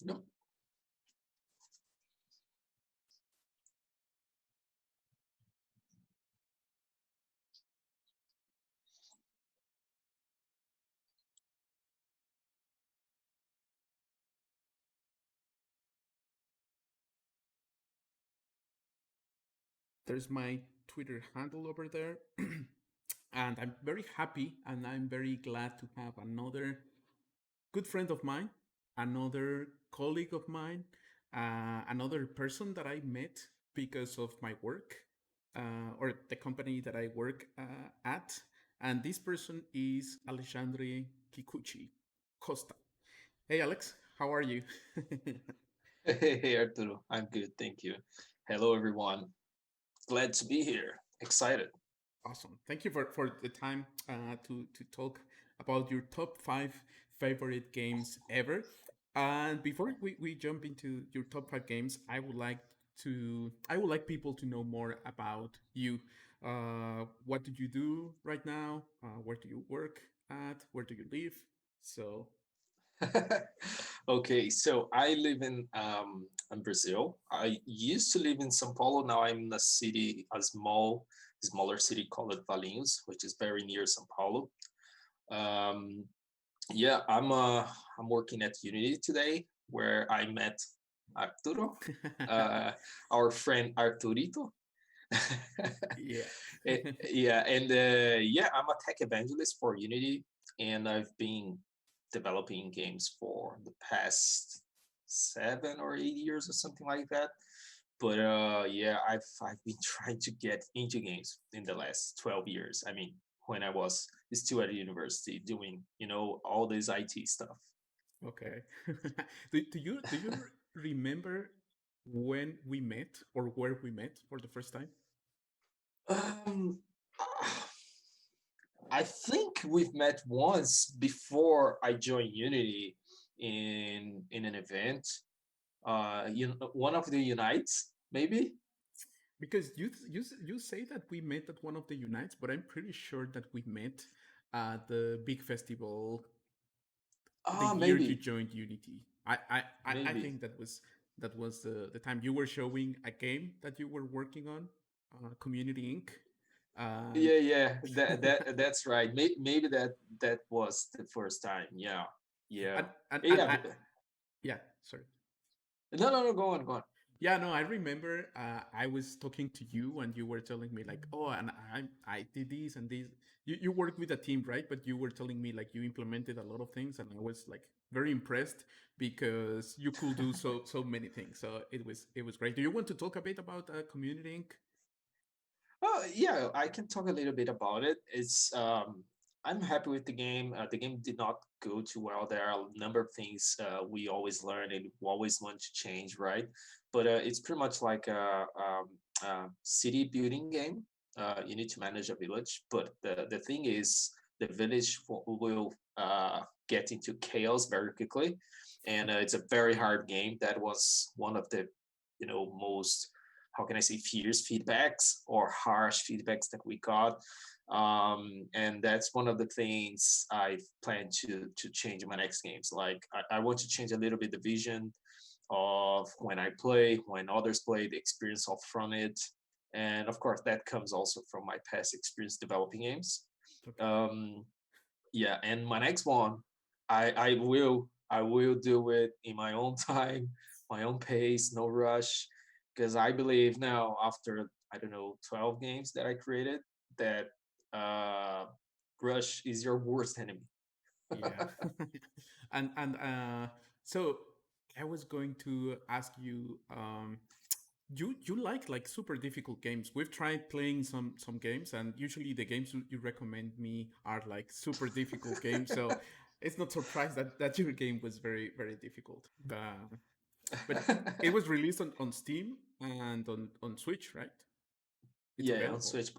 No. There's my Twitter handle over there. And I'm very happy and I'm very glad to have another good friend of mine, another colleague of mine, another person that I met because of my work or the company that I work at. And this person is Alexandre Kikuchi Costa. Hey, Alex, how are you? Hey, Arturo. I'm good, thank you. Hello, everyone. Glad to be here. Excited. Awesome. Thank you for the time to talk about your top five favorite games ever. And before we jump into your top five games, I would like people to know more about you. What do you do right now? Where do you work at? Where do you live? So Okay, so I live in Brazil. I used to live in São Paulo. Now I'm in a city, smaller city called Valinhos, which is very near São Paulo. Um, yeah, I'm working at Unity today, where I met Arturo, uh, our friend Arturito. yeah. Yeah, and yeah, I'm a tech evangelist for Unity, and I've been developing games for the past 7 or 8 years or something like that. But yeah, I've been trying to get into games in the last 12 years. I mean, when I was still at university doing all this IT stuff. Okay. Do you remember when we met or where we met for the first time? Um, I think we've met once before I joined Unity in an event. One of the Unites, maybe. Because you say that we met at one of the unites, but I'm pretty sure that we met at the big festival the Ah, year you maybe, joined Unity. I maybe. think that was the time you were showing a game that you were working on, Community Inc. And Yeah, yeah. That's right. Maybe that was the first time. Yeah, yeah, and yeah. yeah, sorry. No, no, no. Go on, go on. Yeah, no, I remember I was talking to you and you were telling me like, oh, and I did this and this. You work with a team, right? But you were telling me like you implemented a lot of things, and I was like very impressed because you could do so many things. So it was great. Do you want to talk a bit about Community Inc? Oh, yeah, I can talk a little bit about it. I'm happy with the game. The game did not go too well. There are a number of things we always learn and we always want to change, right? But it's pretty much like a city building game. You need to manage a village, but the thing is, the village will get into chaos very quickly, and it's a very hard game. That was one of the most, how can I say, fierce feedbacks or harsh feedbacks that we got. And that's one of the things I plan to change in my next games. Like I want to change a little bit the vision of when I play, when others play, the experience of from it. And of course, that comes also from my past experience developing games. Okay. Um, yeah, and my next one, I will do it in my own time, my own pace, no rush, because I believe now after, I don't know, 12 games that I created, that uh, rush is your worst enemy. Yeah. And so I was going to ask you, you like super difficult games. We've tried playing some games, and usually the games you recommend me are like super difficult games. So it's not surprised that your game was very difficult. But it was released on Steam and on Switch, right? It's Yeah, on available. Switch.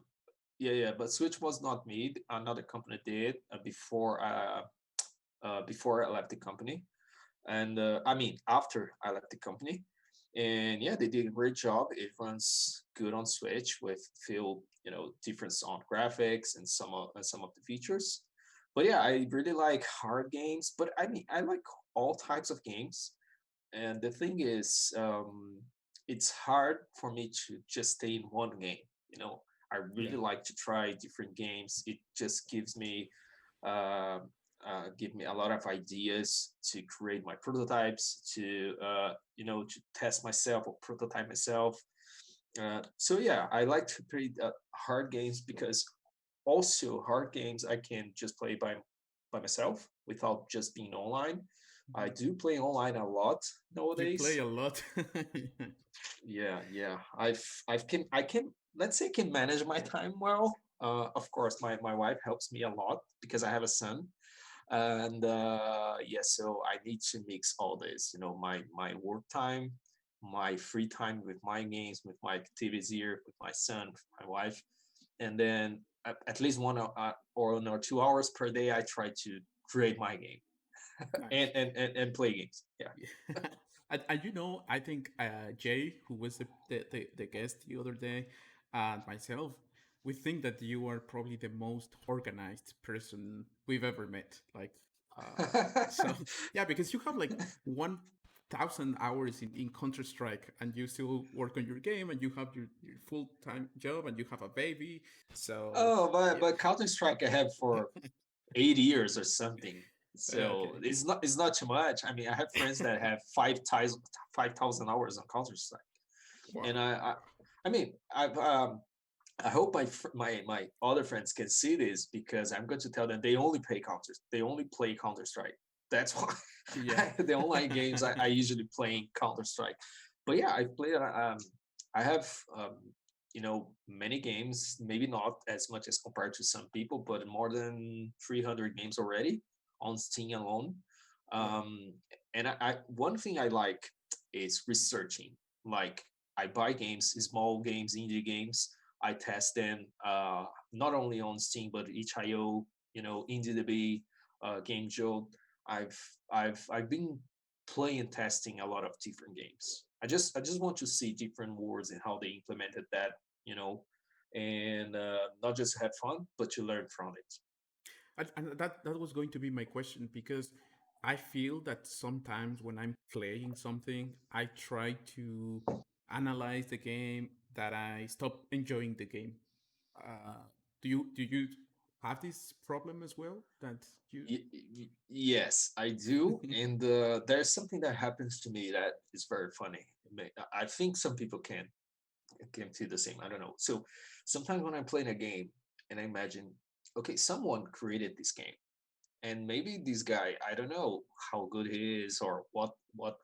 Yeah, yeah, but Switch was not made. Another company did before I left the company. And I mean, after I left the company, and yeah, they did a great job. It runs good on Switch with few difference on graphics and some of the features. But yeah, I really like hard games. But I mean, I like all types of games. And the thing is, it's hard for me to just stay in one game. You know, I really Yeah, like to try different games. It just uh, give me a lot of ideas to create my prototypes, to to test myself or prototype myself. So yeah, I like to play hard games because also hard games I can just play by myself without just being online. I mhm. do play online a lot You play nowadays. a lot. Yeah. I can let's say can manage my time well. Of course, my wife helps me a lot because I have a son, and yeah, so I need to mix all this. You know, my work time, my free time with my games, with my activities here, with my son, with my wife, and then at least 1 or 2 hours per day, I try to create my game Nice. and play games. Yeah. And I think Jay, who was the guest the other day, and myself, we think that you are probably the most organized person we've ever met. Like, so yeah, because you have like 1,000 hours in Counter Strike, and you still work on your game, and you have your full time job, and you have a baby. So Oh, but yeah, Counter Strike I have for 8 years or something. So okay, it's not too much. I mean, I have friends that have 5,000 hours on Counter Strike, and wow, I mean, I hope my other friends can see this because I'm going to tell them they only play counters. They only play Counter Strike. That's why yeah. the online games I usually play in Counter Strike. But yeah, I play. I have many games. Maybe not as much as compared to some people, but more than 300 games already on Steam alone. Wow. Um, and I one thing I like is researching. Like I buy games, small games, indie games. I test them not only on Steam but itch.io, IndieDB, Game Jolt. I've I've been playing testing a lot of different games. I just want to see different words and how they implemented that, you know, and not just have fun but to learn from it. And that was going to be my question, because I feel that sometimes when I'm playing something, I try to analyze the game, that I stop enjoying the game. Uh, do you have this problem as well? That you Yes, I do, and there's something that happens to me that is very funny. I think some people can feel the same. I don't know. So sometimes when I'm playing a game and I imagine, okay, someone created this game, and maybe this guy, I don't know how good he is or what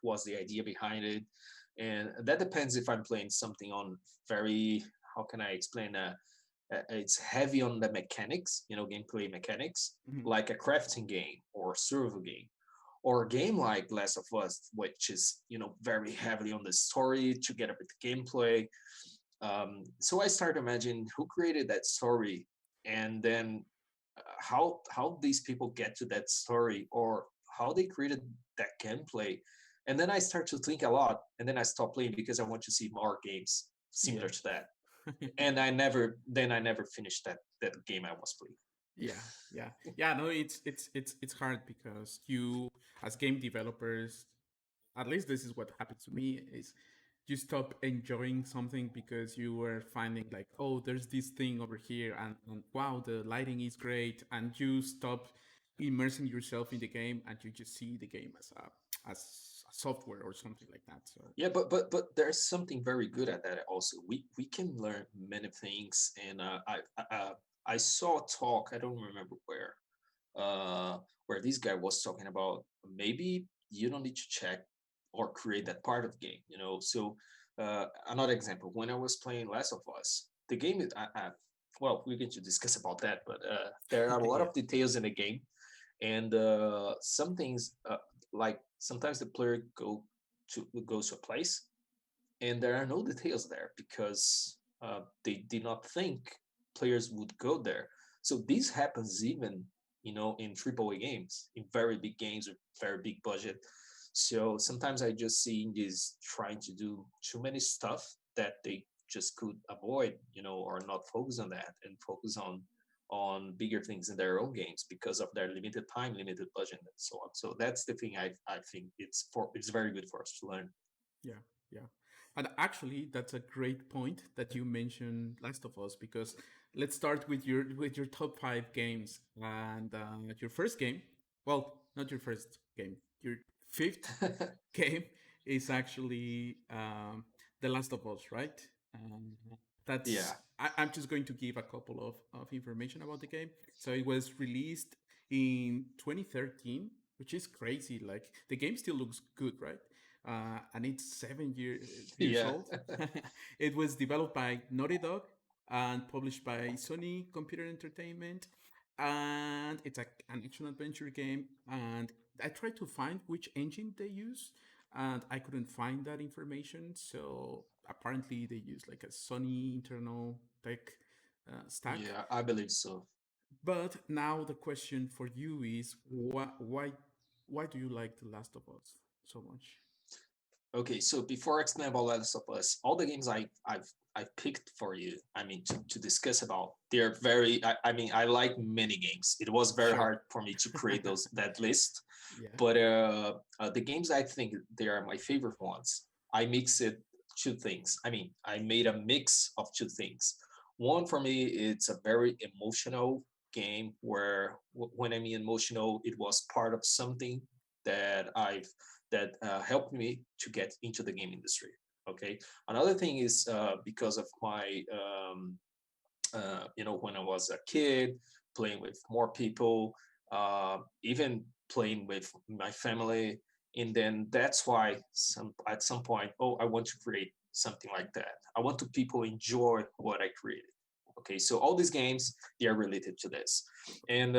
was the idea behind it, and that depends if I'm playing something on very, how can I explain, it's heavy on the mechanics, gameplay mechanics, Mhm. like a crafting game or survival game, or a game like Last of Us, which is very heavily on the story together with the gameplay. So I started imagining who created that story, and then how these people get to that story, or how they created that gameplay. And then I start to think a lot, and then I stop playing because I want to see more games Yeah. similar to that. And I never finished that game I was playing. Yeah, yeah. No, it's hard, because you, as game developers, at least this is what happens to me, is you stop enjoying something because you were finding like, oh, there's this thing over here, and wow, the lighting is great, and you stop immersing yourself in the game, and you just see the game as a software or something like that. So Yeah, but there's something very good at that also. We can learn many things, and I saw a talk. I don't remember where this guy was talking about maybe you don't need to check or create that part of the game. So another example, when I was playing Last of Us, the game is well, we're going to discuss about that, but there are a lot yeah, of details in the game, and some things, like sometimes the player goes to a place and there are no details there because they did not think players would go there. So this happens even in AAA games, in very big games with very big budget. So sometimes I just see indies trying to do too many stuff that they just could avoid, or not focus on that and focus on bigger things in their own games because of their limited time, limited budget, and so on. So that's the thing I think it's very good for us to learn. Yeah, yeah. And actually, that's a great point that you mentioned Last of Us, because let's start with your top five games. And your first game, well, not your first game, your fifth game is actually The Last of Us, right? Um, Yeah, I'm just going to give a couple of information about the game. So it was released in 2013, which is crazy. Like the game still looks good, right? And it's years yeah, old. It was developed by Naughty Dog and published by Sony Computer Entertainment. And it's an action adventure game. And I tried to find which engine they use, and I couldn't find that information. So apparently they use like a Sony internal tech stack. yeah. I believe so. But now the question for you is why do you like The Last of Us so much? Okay, so before I explain about Last of Us, all the games I've picked for you, I mean to discuss about, they're very I mean I like many games. It was very Sure. hard for me to create those that list, Yeah. but the games I think they are my favorite ones. I mix it two things. I mean, I made a mix of two things. One for me, it's a very emotional game where when I mean emotional, it was part of something that I've that helped me to get into the game industry. Okay. Another thing is because of my when I was a kid, playing with more people, even playing with my family. And then that's why at some point, oh, I want to create something like that. I want to people enjoy what I created. Okay, so all these games, they are related to this. Okay. And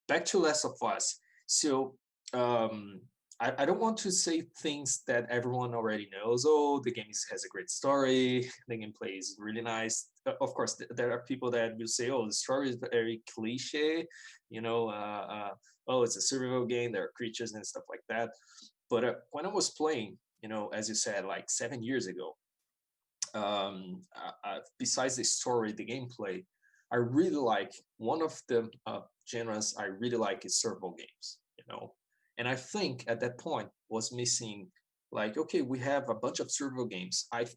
back to Last of Us. So um, I don't want to say things that everyone already knows. Oh, the game has a great story. The gameplay is really nice. Of course, there are people that will say, "Oh, the story is very cliche." You know, oh, it's a survival game. There are creatures and stuff like that. But when I was playing, as you said, like 7 years ago, besides the story, the gameplay, I really like one of the genres I really like is survival games. And I think at that point was missing. Like, okay, we have a bunch of survival games. I've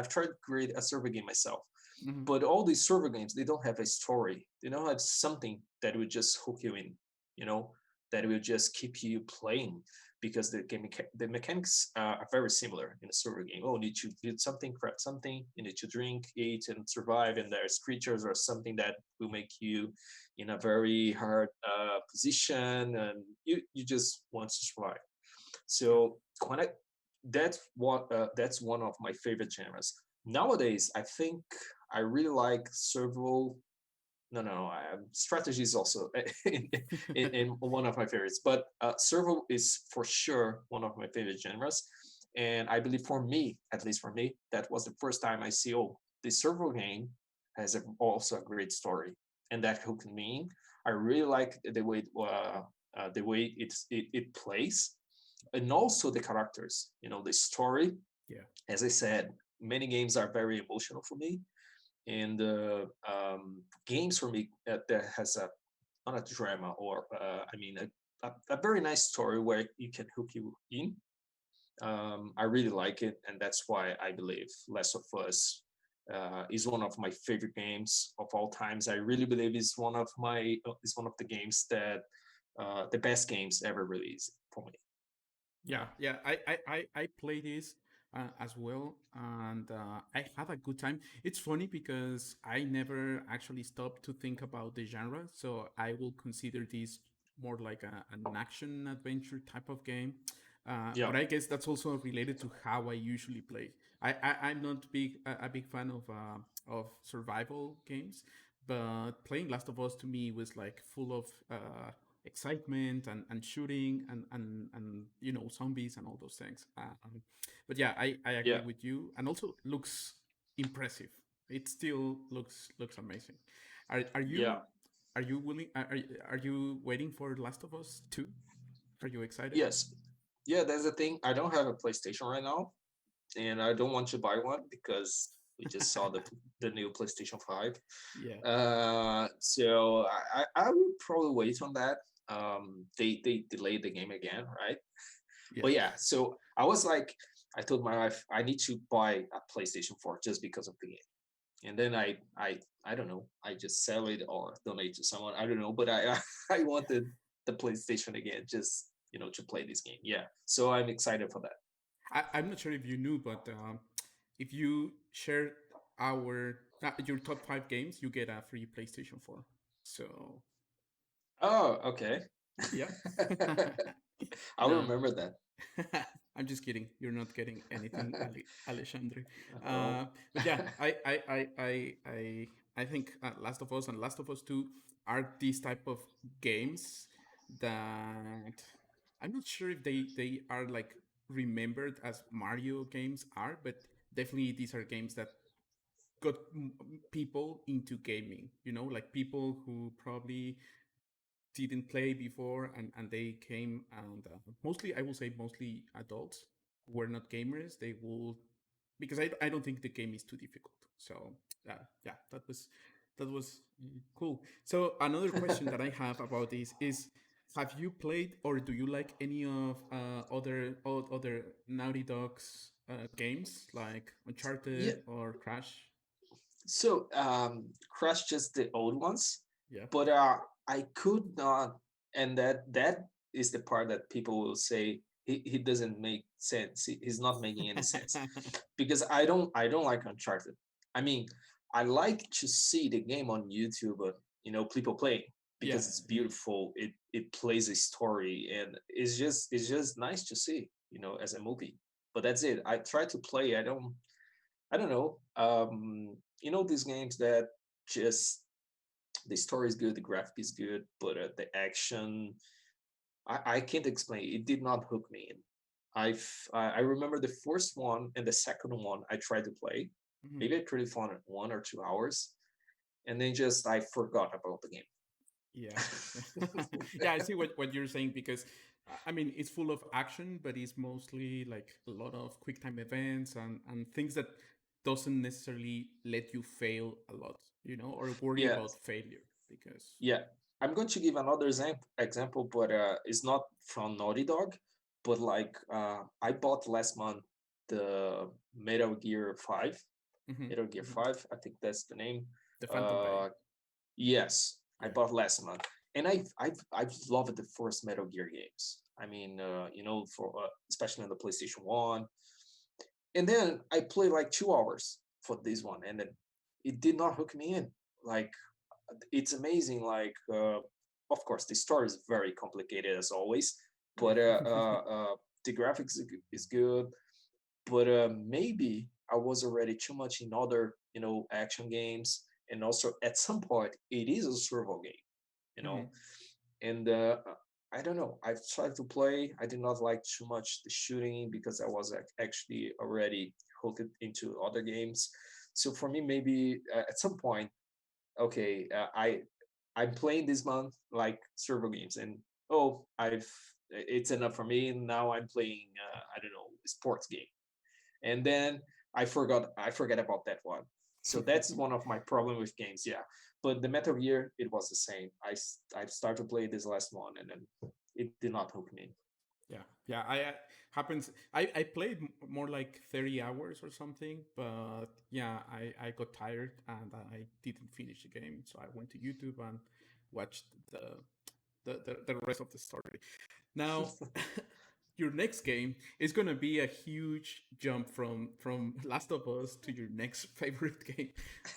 tried to create a survival game myself, Hmm. but all these survival games, they don't have a story. They don't have something that would just hook you in. You know, that will just keep you playing because the mechanics are very similar in a survival game. Oh, you need to build something, craft something, you need to drink, eat, and survive. And there's creatures or something that will make you in a very hard position, and you just want to survive. Yeah. So when I that's one of my favorite genres. Nowadays, I think I really like survival. No. Strategy is also in one of my favorites, but survival is for sure one of my favorite genres. And I believe for me, at least for me, that was the first time I see, oh, the survival game has also a great story, and that hooked me in. I really like the way it plays, and also the characters. The story. Yeah. As I said, many games are very emotional for me, and games for me that has a not a drama or I mean a very nice story where you can hook you in. I really like it, and that's why I believe Last of Us is one of my favorite games of all times. I really believe is one of the games that the best games ever released for me. Yeah, yeah. I play this as well, and I had a good time. It's funny because I never actually stopped to think about the genre, so I will consider this more like an action adventure type of game. Yeah, But I guess that's also related to how I usually play. I'm not a big fan of survival games, but playing Last of Us to me was like full of excitement and shooting and zombies and all those things. But yeah, I agree yeah, with you, and also looks impressive. It still looks amazing. Are yeah. you willing? Are you waiting for Last of Us 2? Are you excited? Yes, yeah. That's the thing. I don't have a PlayStation right now, and I don't want to buy one because We just saw the new PlayStation 5. Yeah. So I would probably wait on that. They delayed the game again, right? Yeah. But yeah, so I was like, I told my wife I need to buy a PlayStation 4 just because of the game. And then I don't know, I just sell it or donate to someone. I don't know, but I wanted the PlayStation again, just to play this game. Yeah, so I'm excited for that. I'm not sure if you knew, but if you share our your top 5 games, you get a free PlayStation 4. So Oh, okay. yeah. I'll No, remember that. I'm just kidding. You're not getting anything, Alexandre. Oh, But yeah, I think Last of Us and Last of Us Two are these type of games that I'm not sure if they are like remembered as Mario games are, but definitely these are games that got people into gaming. You know, like people who probably didn't play before and they came and mostly I will say mostly adults who were not gamers they will because I don't think the game is too difficult so yeah that was cool. So another question that I have about this is have you played or do you like any of other Naughty Dog's games like yeah. Uncharted or Crash? So Crush just the old ones, Yeah. but I could not, and that is the part that people will say he doesn't make sense. He's not making any sense because I don't like Uncharted. I mean, I like to see the game on YouTube, but people playing Yeah. because it's beautiful. It plays a story, and it's just nice to see, as a movie. But that's it. I try to play. I don't know. These games that just the story is good, the graphic is good, but the action, I can't explain. It did not hook me in. I remember the first one and the second one I tried to play. Mhm. Maybe I could have found it 1 or 2 hours, and then just I forgot about the Yeah. game. Yeah, I see what you're saying because I mean it's full of action, but it's mostly like a lot of quick time events and things that doesn't necessarily let you fail a lot, or worry Yeah, about failure because yeah. I'm going to give another example, but it's not from Naughty Dog, but like I bought last month the Mhm, Metal Gear mhm. 5. I think that's the name. The Phantom Pain. Uh, yes, I Yeah. bought last month, and I've loved the first Metal Gear games. I mean, for especially on the PlayStation 1, and then I played like 2 hours for this one, and then it did not hook me in. Like it's amazing. Like, of course, the story is very complicated as always, Yeah. but the graphics is good. But maybe I was already too much in other, action games, and also at some point it is a survival game, you know. Mhm, And I don't know. I've tried to play. I did not like too much the shooting because I was actually already hooked into other games. So for me, maybe at some point, okay, I'm playing this month like server games, and it's enough for me. And now I'm playing I don't know, sports game, and then I forget about that one. So that's one of my problem with games. Yeah, but the Metal Gear, it was the same. I started to play this last one, and then it did not hook me. yeah, yeah. I happens. I played more like 30 hours or something, but yeah, I got tired and I didn't finish the game. So I went to YouTube and watched the rest of the story. Now, your next game is gonna be a huge jump from Last of Us to your next favorite game,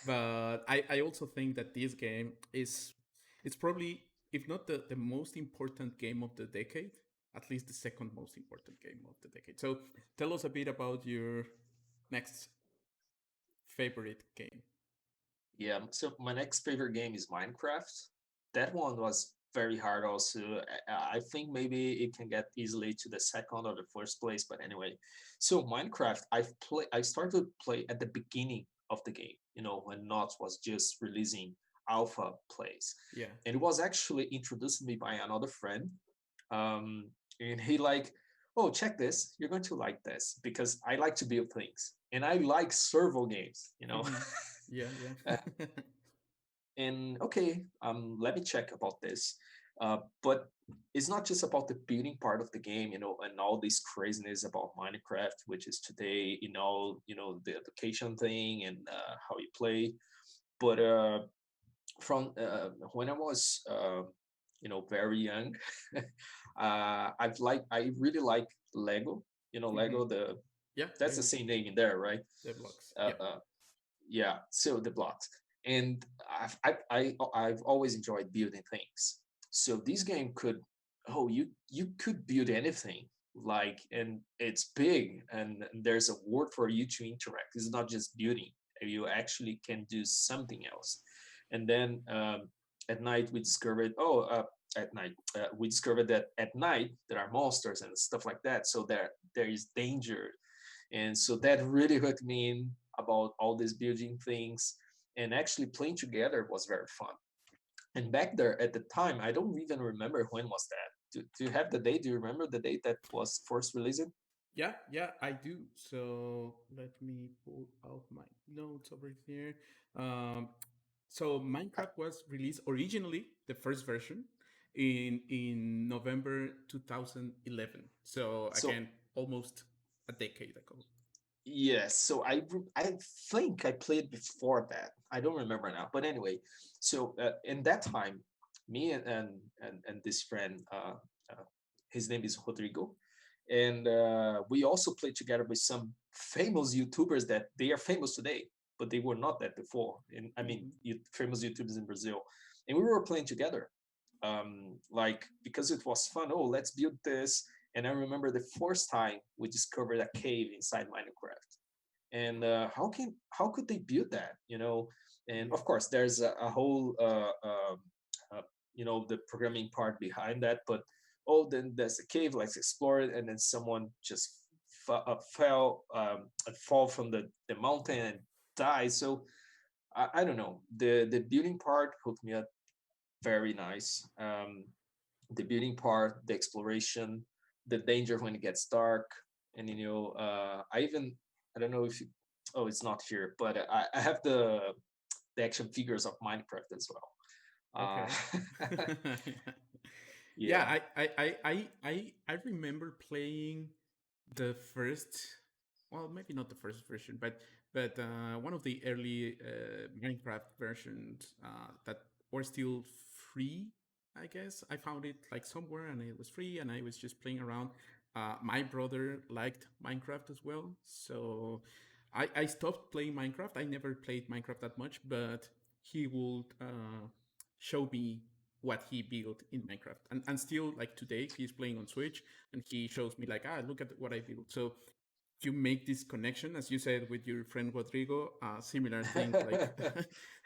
but I also think that this game is it's probably if not the most important game of the decade, at least the second most important game of the decade. So tell us a bit about your next favorite game. Yeah, so my next favorite game is Minecraft. That one was very hard also. I think maybe it can get easily to the second or the first place, but anyway. So Minecraft, I started to play at the beginning of the game, when Not was just releasing alpha plays. Yeah. And it was actually introduced to me by another friend. And he like oh, check this, you're going to like this because I like to build things and I like servo games, you know. Mm-hmm. Yeah, Uh, yeah. and okay, let me check about this. But it's not just about the building part of the game, you know, and all this craziness about Minecraft, which is today, you know, the education thing and how you play. But from when I was, you know, very young, I really like Lego. You know, Mm-hmm. Lego. Yeah, yeah, That's the yeah. same name in there, right? The blocks. Uh, Yeah. uh, yeah, so the blocks. And I've always enjoyed building things. So this game could, oh, you could build anything, like, and it's big, and there's a word for you to interact. It's not just building. You actually can do something else. And then at night we discovered, at night we discovered that at night there are monsters and stuff like that. So there is danger, and so that really hooked me in about all these building things. And actually playing together was very fun. And back there at the time, I don't even remember when was that. Do you have the date? Do you remember the date that was first released? Yeah, yeah, I do. So let me pull out my notes over here. Um, so Minecraft was released originally, the first version, in November 2011. So So again, almost a decade ago. yes, so I think I played before that. I don't remember now, but anyway, so in that time, me and this friend, uh, his name is Rodrigo, and we also played together with some famous YouTubers that they are famous today, but they were not that before. And I mean, Mm-hmm. famous YouTubers in Brazil, and we were playing together, like because it was fun. Oh, let's build this. And I remember the first time we discovered a cave inside Minecraft, and how could they build that, you know? And Yeah. of course there's a whole uh, you know, the programming part behind that. But oh, then there's a cave, let's explore it, and then someone just fell and fall from the mountain and die. So I don't know, the building part hooked me up very nice. The building part, the exploration, the danger when it gets dark, and you know, I don't know if you, oh, it's not here, but I have the action figures of Minecraft as well. Okay. Yeah, Yeah. I remember playing the first, well, maybe not the first version, but one of the early Minecraft versions that were still free. I guess I found it like somewhere and it was free, and I was just playing around. My brother liked Minecraft as well, so I stopped playing Minecraft. I never played Minecraft that much, but he would show me what he built in Minecraft. And still, like today, he's playing on Switch and he shows me, like, look at what I built. So you make this connection, as you said, with your friend Rodrigo, similar thing, like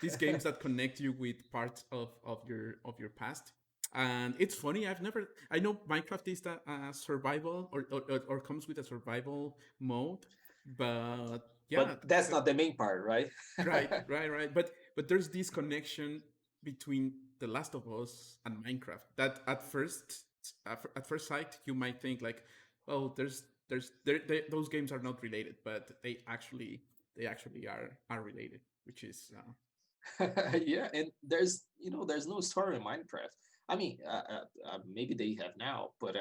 these games that connect you with parts of your past. And it's funny, I know Minecraft is a survival or comes with a survival mode, but yeah, But that's not the main part, right? right. But there's this connection between The Last of Us and Minecraft that at first sight you might think like, oh, those games are not related, but they actually are related, which is Yeah, and there's, you know, there's no story in Minecraft. I mean, maybe they have now, but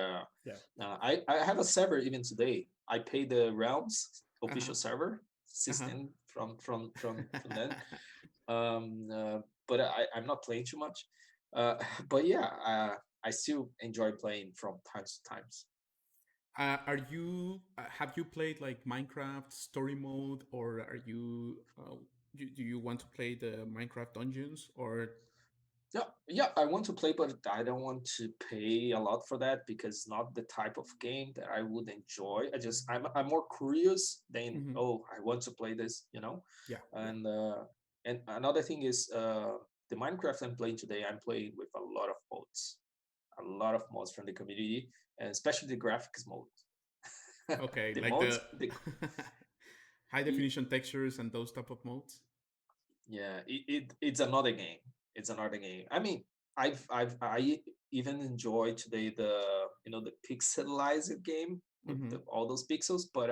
yeah. I have a server even today. I pay the Realms Uh huh. official server Uh huh. system from then. But I'm not playing too much. But yeah, I still enjoy playing from times to times. Are you have you played like Minecraft story mode, or are you do you want to play the Minecraft dungeons or Yeah, yeah, I want to play, but I don't want to pay a lot for that because it's not the type of game that I would enjoy. I'm more curious than, Mhm. oh, I want to play this, you know. Yeah, yeah. And another thing is the Minecraft I'm playing today. I'm playing with a lot of mods from the community, and especially the graphics mode. Okay, The like modes, the high definition textures and those type of modes. yeah, it's another game. It's another game. I mean, I even enjoy today the, you know, the pixelized game. with Mm-hmm. all those pixels, but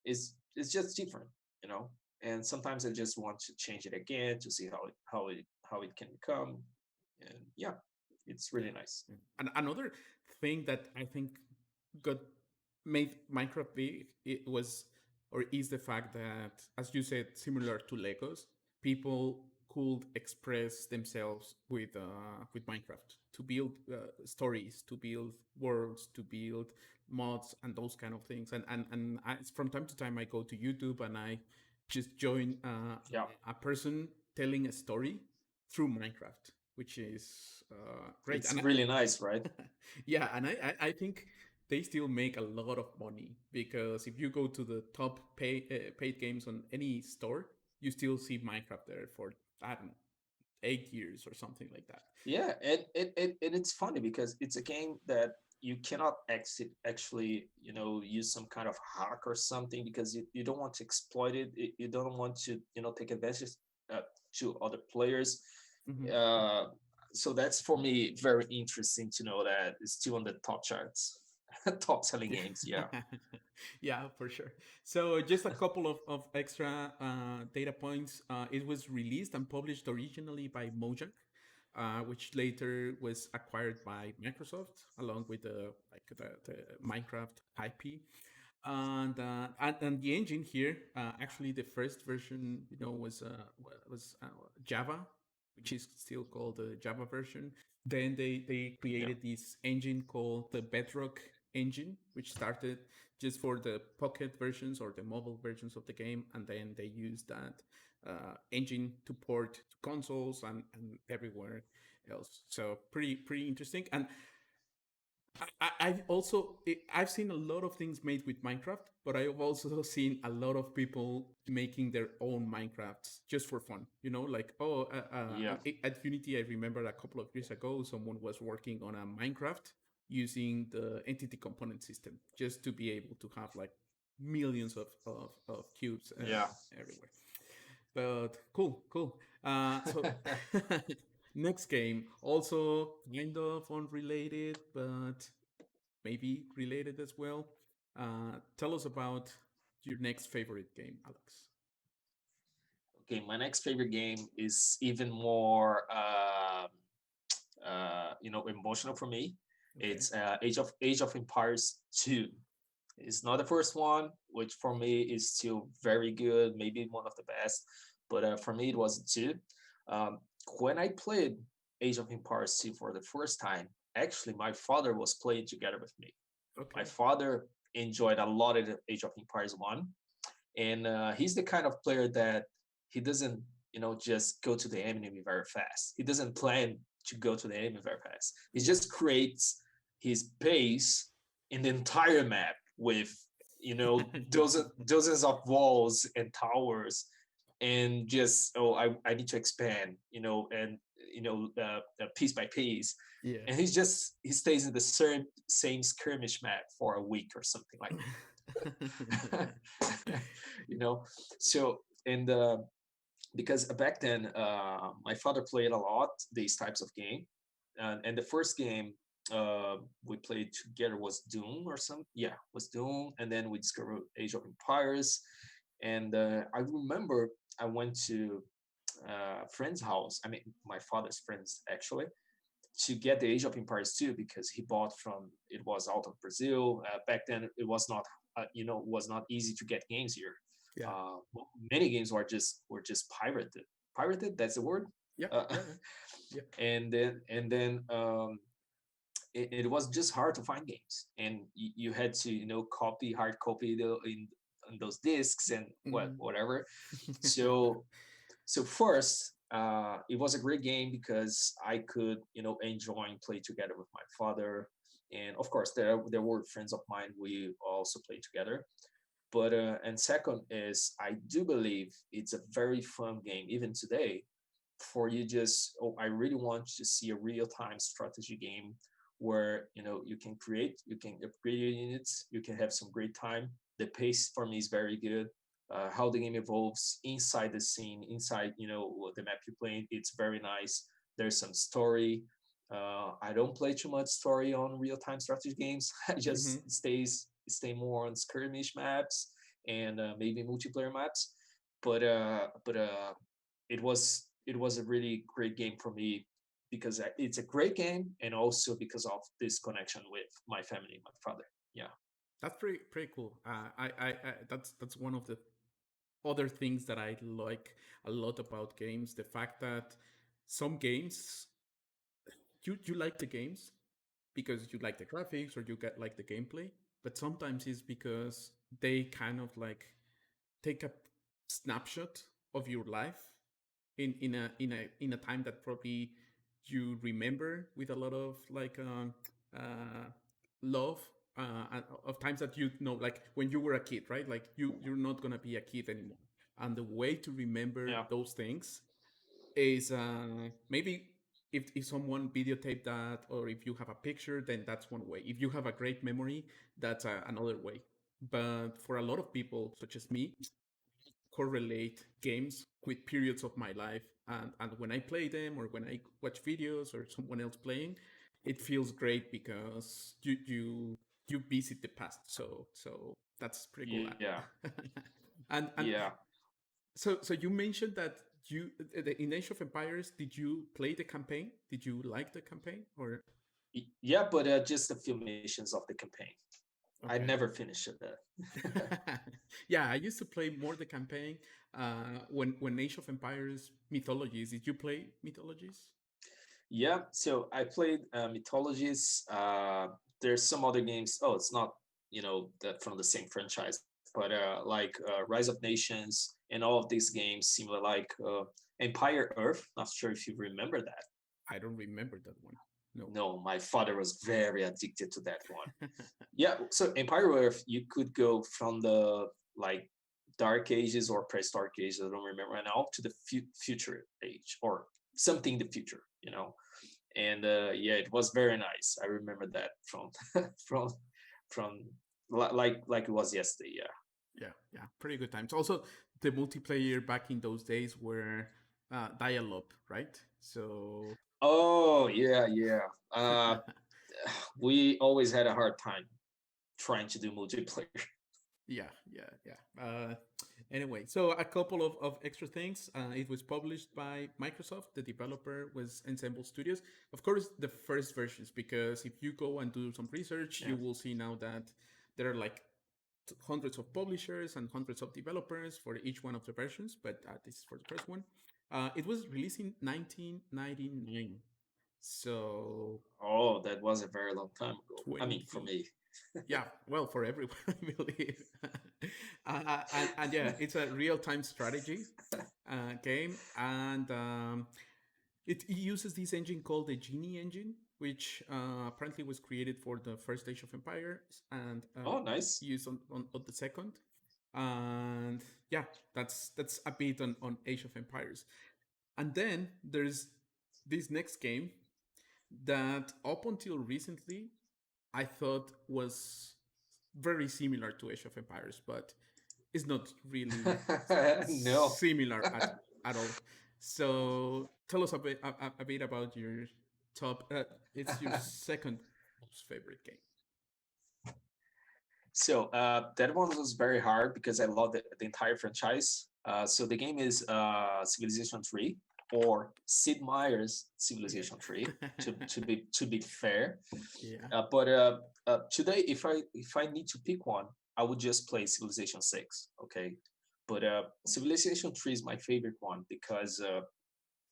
it's just different, you know. And sometimes I just want to change it again to see how it can become, and yeah, it's really Yeah. nice. Yeah. And another thing that I think got made Minecraft big it was or is the fact that, as you said, similar to Legos, people could express themselves with Minecraft to build stories, to build worlds, to build mods, and those kind of things. And from time to time, I go to YouTube and I just join Yeah, a person telling a story through Minecraft, which is great. it's really nice, right? Yeah, and I think they still make a lot of money because if you go to the top paid games on any store, you still see Minecraft there for I don't know 8 years or something like that. Yeah, and it's funny because it's a game that you cannot exit actually, use some kind of hack or something because you don't want to exploit it. You don't want to, take advantage uh, to other players. Hmm. Uh, so that's for me very interesting to know that it's still on the top charts, top selling games. Yeah, Yeah, for sure. So just a couple of extra data points. It was released and published originally by Mojang, which later was acquired by Microsoft along with the Minecraft IP. And the engine here, actually, the first version, was Java, which is still called the Java version. Then they yeah, created this engine called the Bedrock engine, which started just for the pocket versions or the mobile versions of the game, and then they used that engine to port to consoles and everywhere else. So pretty interesting. And I've also I've seen a lot of things made with Minecraft, but I've also seen a lot of people making their own Minecrafts just for fun. Like yeah. at Unity, I remember a couple of years ago, someone was working on a Minecraft using the entity component system just to be able to have like millions of cubes Yeah. everywhere. But cool. So next game, also kind of unrelated, but maybe related as well. Tell us about your next favorite game, Alex. Okay, my next favorite game is even more, emotional for me. Okay. It's Age of Empires 2. It's not the first one, which for me is still very good, maybe one of the best. But for me, it was two. Um, when I played Age of Empires 2 for the first time, actually, my father was playing together with me. My Okay. father enjoyed a lot of Age of Empires 1, and he's the kind of player that he doesn't just go to the enemy very fast. He doesn't plan to go to the enemy very fast. He Yeah. just creates his base in the entire map with dozens of walls and towers, and just, I need to expand, and piece by piece. Yeah. And he stays in the same skirmish map for a week or something like that. you know so, and because back then, my father played a lot these types of game, and the first game we played together was Doom, or some yeah was Doom, and then we discovered Age of Empires. And I remember I went to a friend's house, I mean my father's friends actually, to get the Age of Empires 2, because he bought from, it was out of Brazil. Back then, it was not, was not easy to get games here. Yeah. Many games were just pirated. Pirated, that's the word. Yeah. Uh, Yeah. Yeah. and then it was just hard to find games, and you had to copy, hard copy in those discs and Mhm. whatever. So first, it was a great game because I could, enjoy and play together with my father, and of course there were friends of mine. We also played together. But and second is, I do believe it's a very fun game even today, for you just, I really want to see a real time strategy game where you can upgrade your units, you can have some great time. The pace for me is very good. How the game evolves inside the scene, inside the map you're playing, it's very nice. There's some story. I don't play too much story on real time strategy games. I Mhm. just stays. stay more on skirmish maps and maybe multiplayer maps. But it was a really great game for me because it's a great game, and also because of this connection with my family, my father. Yeah, That's pretty cool. That's one of the other things that I like a lot about games. The fact that some games you like the games because you like the graphics or you get like the gameplay, but sometimes it's because they kind of like take a snapshot of your life in a time that probably you remember with a lot of like uh, love of times that you know, like when you were a kid, right? Like you're not gonna be a kid anymore, and the way to remember yeah, those things is maybe if someone videotaped that, or if you have a picture, then that's one way. If you have a great memory, that's another way. But for a lot of people such as me, correlate games with periods of my life, and when I play them or when I watch videos or someone else playing, it feels great because you visit the past. So that's pretty cool. yeah, And yeah. so you mentioned that you in Age of Empires, did you play the campaign? Did you like the campaign or Yeah, but just a few missions of the campaign. I okay? never finished it. Yeah, I used to play more the campaign. When Age of Empires mythologies, did you play mythologies? Yeah, so I played Mythologies. There's some other games. Oh, it's not that from the same franchise, but like Rise of Nations and all of these games, similar like Empire Earth. Not sure if you remember that. I don't remember that one. No. No, my father was very addicted to that one. Yeah, so Empire Earth, you could go from the like Dark Ages or Prehistoric Ages, I don't remember right now, to the future age or something in the future, and yeah, it was very nice. I remember that from from from like it was yesterday. Yeah. Yeah, yeah, pretty good times. Also, the multiplayer back in those days were dial-up, right? So Oh yeah, yeah. Uh, we always had a hard time trying to do multiplayer. yeah, yeah, yeah. Anyway, so a couple of extra things. It was published by Microsoft. The developer was Ensemble Studios. Of course, the first versions, because if you go and do some research, Yeah. you will see now that there are like hundreds of publishers and hundreds of developers for each one of the versions. But this is for the first one. It was released in 1999. So Oh, that was a very long time ago. I mean, for 20, me. yeah, well, for everyone, I believe. And yeah, it's a real-time strategy game, and it uses this engine called the Genie engine, which apparently was created for the first Age of Empires and Oh, nice. used on the second. And yeah, that's a bit on Age of Empires. And then there's this next game that up until recently I thought was very similar to Age of Empires, but it's not really No. similar at all. So tell us a bit about your top. It's your second most favorite game. So that one was very hard because I love the entire franchise. So the game is Civilization 3 or Sid Meier's Civilization 3 to be fair. Yeah. But today, if I need to pick one, I would just play Civilization 6. Okay, but Civilization 3 is my favorite one because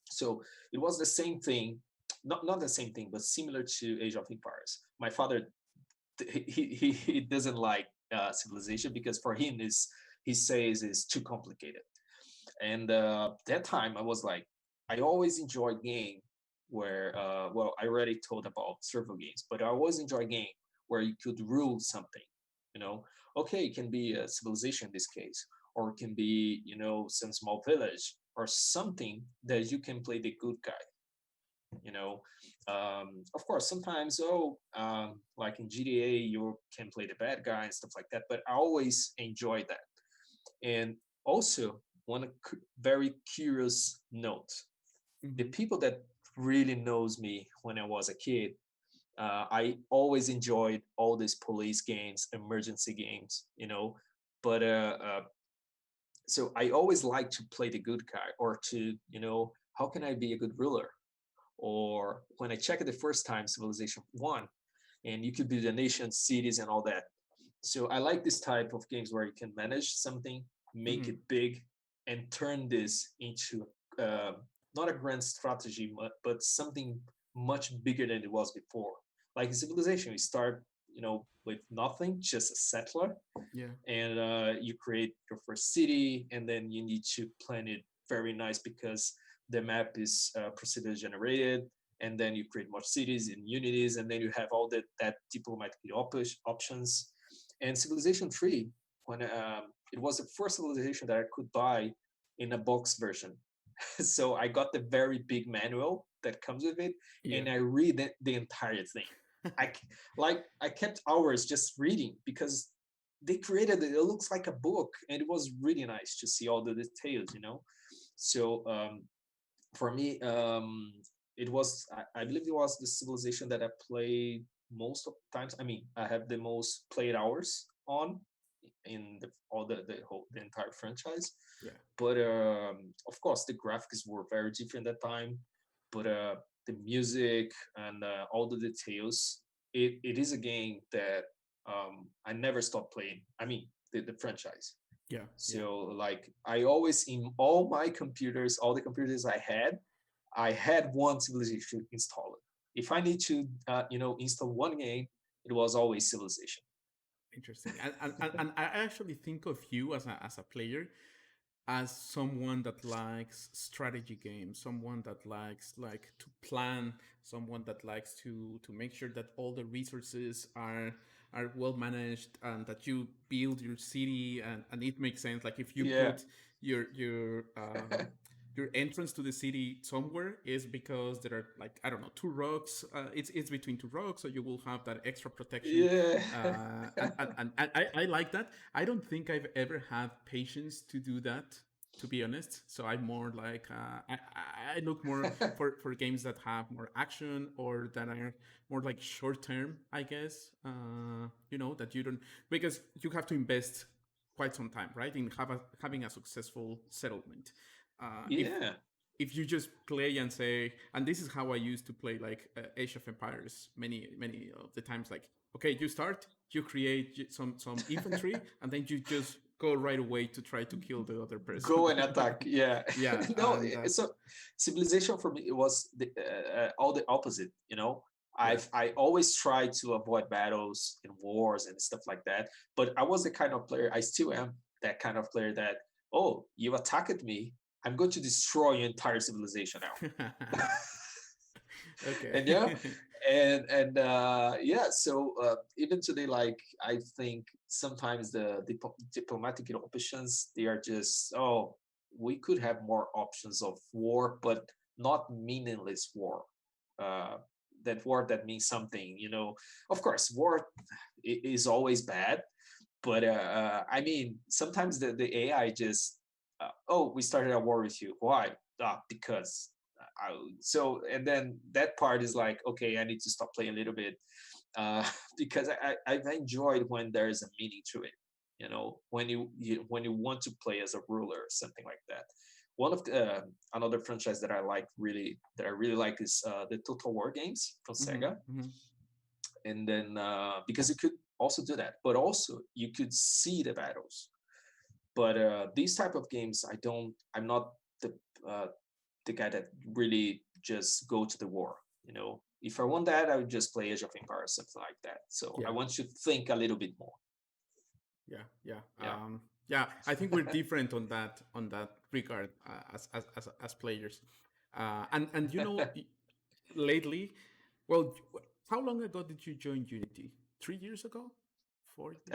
so it was the same thing, not the same thing, but similar to Age of Empires. My father he doesn't like civilization because for him is he says is too complicated. And that time I was like, I always enjoy game where well, I already told about survival games, but I always enjoy a game where you could rule something, you know. Okay, it can be a civilization in this case, or it can be some small village or something that you can play the good guy, you know. Of course sometimes, like in GTA you can play the bad guy and stuff like that, but I always enjoy that. And also, one very curious note: the Hmm. people that really knows me when I was a kid, I always enjoyed all these police games, emergency games, but so I always like to play the good guy, or to, how can I be a good ruler? Or when I checked it the first time, Civilization 1, and you could build a nation, cities, and all that. So I like this type of games where you can manage something, make Mm-hmm. it big, and turn this into not a grand strategy, but something much bigger than it was before. Like in Civilization, you start, with nothing, just a settler, Yeah. and you create your first city, and then you need to plan it very nice because the map is procedure generated, and then you create more cities and unities, and then you have all that diplomatic options. And Civilization 3, when it was the first civilization that I could buy in a box version. So I got the very big manual that comes with it, Yeah. and I read the entire thing. I I kept hours just reading because they created it. It looks like a book, and it was really nice to see all the details. So for me, it was I believe it was the civilization that I played most of the times. I mean, I have the most played hours on in the entire franchise. Yeah. But of course, the graphics were very different at that time. But the music and all the details, it is a game that I never stopped playing. I mean, the franchise. Yeah. Yeah. So like I always, in all my computers, all the computers I had one civilization installed. If I need to, install one game, it was always Civilization. Interesting. And I actually think of you as a player as someone that likes strategy games, someone that likes like to plan, someone that likes to make sure that all the resources are well managed, and that you build your city, and it makes sense. Like if you Yeah. put your entrance to the city somewhere, is because there are, like, I don't know, two rocks. It's between two rocks, so you will have that extra protection. Yeah. And I like that. I don't think I've ever had patience to do that, to be honest. So I'm more like I look more for games that have more action, or that are more like short term, I guess. That you don't, because you have to invest quite some time, right, in having a successful settlement. Yeah. If you just play and say, and this is how I used to play, like Age of Empires many of the times, like, okay, you start, you create some infantry, and then you just go right away to try to kill the other person. Go and attack. Yeah. Yeah, No, and so Civilization for me, it was all the opposite. yeah. I always try to avoid battles and wars and stuff like that. But I was the kind of player, I still am that kind of player that, oh, you attacked me, I'm going to destroy your entire civilization now. Okay. And yeah, and yeah, so even today, like, I think sometimes the diplomatic options, they are just, oh, we could have more options of war, but not meaningless war. uh that war that means something, of course, war is always bad, but I mean, sometimes the AI just, oh, we started a war with you. Why? Because. So, and then that part is like, okay, I need to stop playing a little bit, because I've enjoyed when there's a meaning to it. When you want to play as a ruler or something like that. One of the another franchise that I really like is the Total War games from Hmm. Sega. Hmm. And then because you could also do that, but also you could see the battles. But these type of games, I'm not the uh, the guy that really just go to the war. If I want that, I would just play Age of Empires, something like that. So I Yeah. want to think a little bit more. Yeah. Yeah. Yeah. Yeah. I think we're different on that regard, as players. And lately, well, how long ago did you join Unity? 3 years ago? 4 years?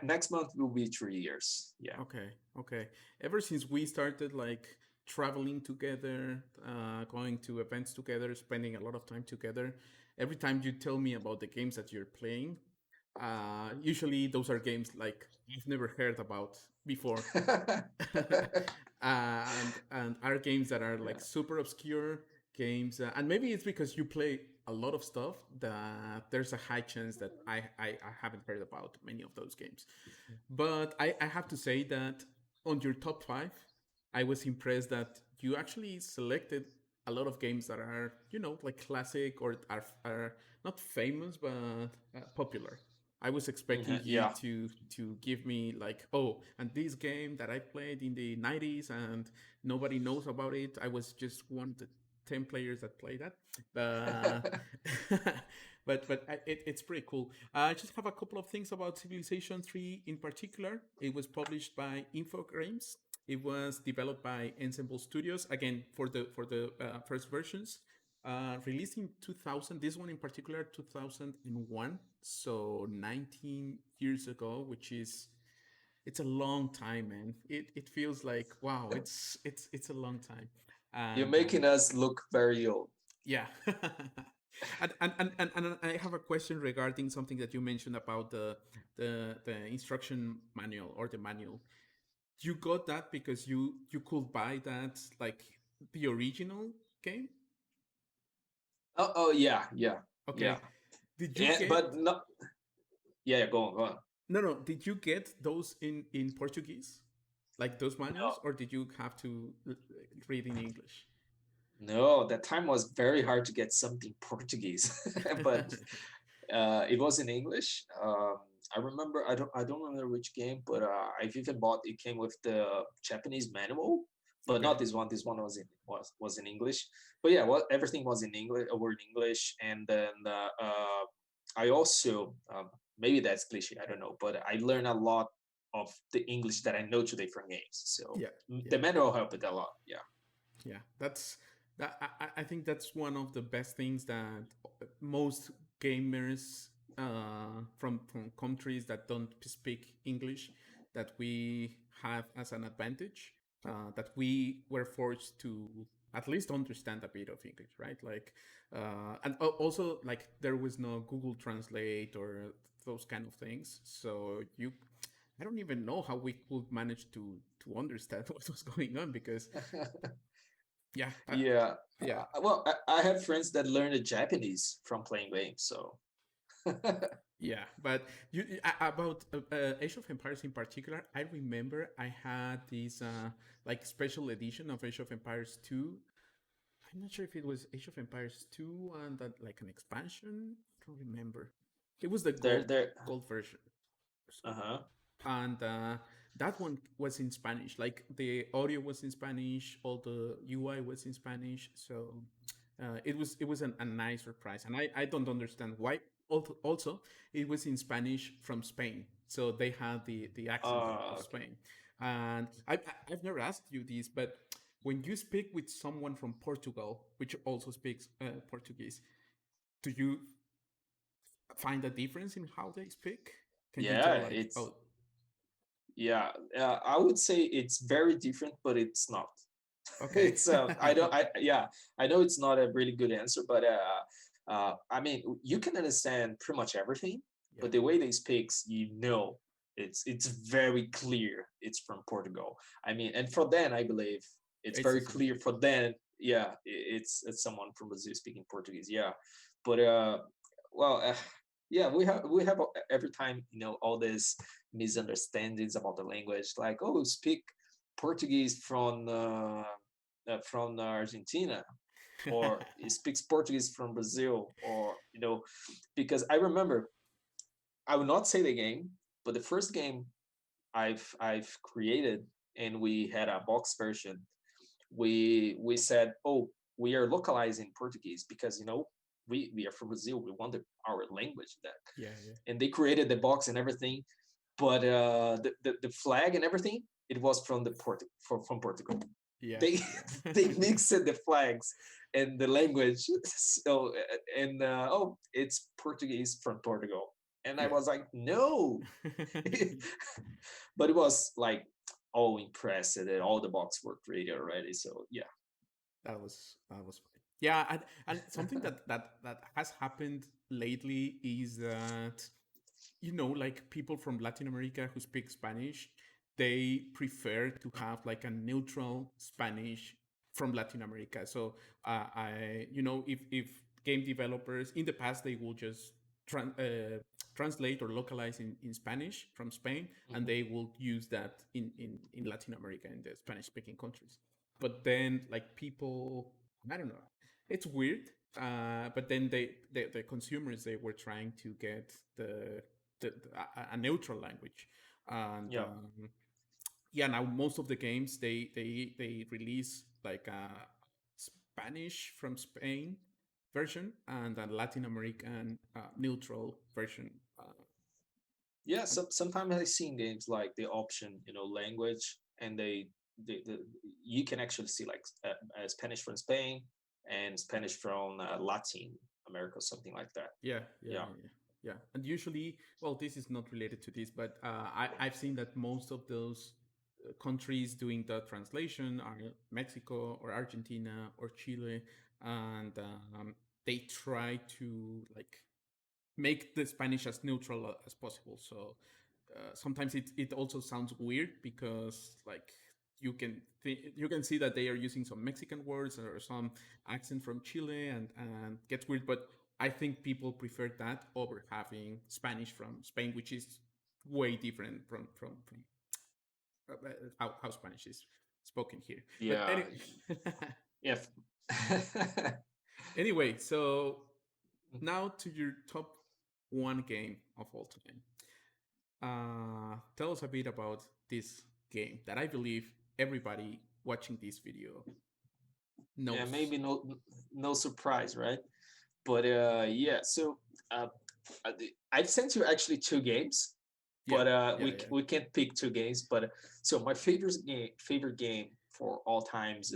Next month will be 3 years. Yeah. Okay, okay. Ever since we started like traveling together, going to events together, spending a lot of time together, every time you tell me about the games that you're playing, usually those are games like you've never heard about before. And are games that are Yeah. like super obscure games, and maybe it's because you play. a lot of stuff that there's a high chance that I haven't heard about many of those games. But I have to say that on your top five, I was impressed that you actually selected a lot of games that are, like classic or are not famous but popular. I was expecting you Yeah. to give me like, oh, and this game that I played in the 90s and nobody knows about it. I was just one of the 10 players that play that. Uh, it's pretty cool. I just have a couple of things about Civilization 3 in particular. It was published by Infogrames. It was developed by Ensemble Studios again for the first versions. Released in 2000. This one in particular, 2001. So 19 years ago, which is it's a long time, man. It feels like wow. It's a long time, You're and making us look very old. yeah. And I have a question regarding something that you mentioned about the instruction manual or the manual. You got that because you could buy that like the original game. Oh, yeah, yeah, yeah. Okay. Did you Yeah, get but no, yeah, yeah, go on, go on. no, did you get those in Portuguese? Like those No, manuals, or did you have to read in English? no, that time was very hard to get something Portuguese, but it was in English. I remember, I don't remember which game, but I've even bought. It came with the Japanese manual, but not Okay. this one. This one was in English. But yeah, well, everything was in English, a word English, and then I also maybe that's cliche. I don't know, but I learned a lot of the English that I know today from games. So Yeah. the Yeah. manual helped it a lot. Yeah. Yeah, that's that. I think that's one of the best things that most gamers from countries that don't speak English that we have as an advantage. That we were forced to at least understand a bit of English, right? Like, and also like there was no Google Translate or those kind of things. So I don't even know how we could manage to understand what was going on because yeah, Yeah. yeah, Well, I have friends that learned Japanese from playing games. So yeah. But about Age of Empires in particular, I remember I had this like special edition of Age of Empires 2. I'm not sure if it was Age of Empires 2 and that like an expansion. I don't remember. It was the they're gold version. uh-huh. And that one was in Spanish. Like the audio was in Spanish, all the UI was in Spanish. So it was a nice surprise, and I don't understand why. Also, it was in Spanish from Spain, so they had the accent of Okay. Spain. And I've never asked you this, but when you speak with someone from Portugal, which also speaks Portuguese, do you find a difference in how they speak? Can you tell Yeah, like, it's oh, yeah. I would say it's very different, but it's not. okay. It's I don't I yeah, I know it's not a really good answer, but I mean you can understand pretty much everything, Yeah, but the way they speaks, it's very clear it's from Portugal. I mean, and for them, I believe it's it's the very same. clear for them. Yeah, it's someone from Brazil speaking Portuguese. Yeah, but well, yeah, we have every time all these misunderstandings about the language, like oh, speak Portuguese from Argentina, or he speaks Portuguese from Brazil, or because I remember, I will not say the game, but the first game I've created, and we had a box version. We said, oh, we are localizing Portuguese because we are from Brazil. We wanted our language that, Yeah, yeah, and they created the box and everything, but the flag and everything, it was from Portugal. yeah, They yeah, they mixed the flags and the language. So and oh, it's Portuguese from Portugal, and I yeah. was like, no. But it was like all impressed that all the box were created already. So yeah. That was fine. Yeah, and something that has happened lately is that like people from Latin America who speak Spanish, they prefer to have like a neutral Spanish from Latin America. So if game developers in the past they will just translate or localize in Spanish from Spain, and Hmm. they will use that in Latin America in the Spanish speaking countries. But then like people, I don't know, it's weird. But then the consumers they were trying to get a neutral language, and Yeah. yeah, now most of the games they release like a Spanish from Spain version and a Latin American neutral version. Yeah, And sometimes I see in games like the option, language, and they you can actually see like Spanish from Spain and Spanish from Latin America, something like that. yeah, yeah, Yeah. yeah, yeah, yeah. And usually, well, this is not related to this, but I've seen that most of those countries doing the translation are Mexico or Argentina or Chile, and they try to like make the Spanish as neutral as possible. So sometimes it also sounds weird because like you can see that they are using some Mexican words or some accent from Chile and gets weird. But I think people prefer that over having Spanish from Spain, which is way different from how Spanish is spoken here. But Yeah. Yeah. anyway, so now to your top one game of all time. Tell us a bit about this game that I believe everybody watching this video Yeah, knows. maybe no surprise, right? But yeah, so uh, I've sent you actually two games, Yeah, but yeah, we yeah, we can't pick two games. But so my favorite game for all times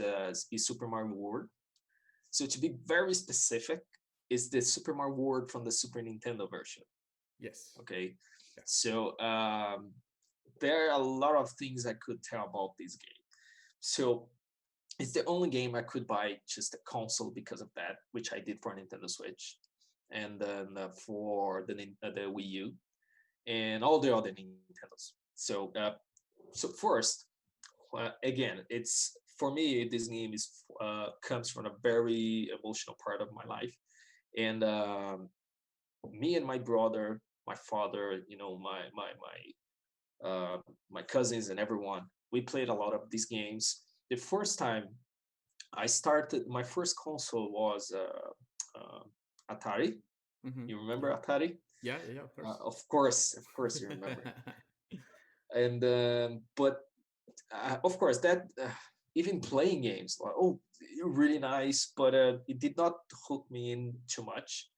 is Super Mario World. So to be very specific, is the Super Mario World from the Super Nintendo version. yes, Okay, yeah, so there are a lot of things I could tell about this game. So it's the only game I could buy just a console because of that, which I did for Nintendo Switch, and then the Wii U, and all the other Nintendos. So first, again, it's for me this game is comes from a very emotional part of my life, and me and my brother, my father, my cousins and everyone, we played a lot of these games. The first time I started, my first console was Atari. mm-hmm. You Yeah, remember Atari? yeah, yeah, yeah, of course. Of course, you remember. And but of course, that even playing games, like, oh, really nice, but it did not hook me in too much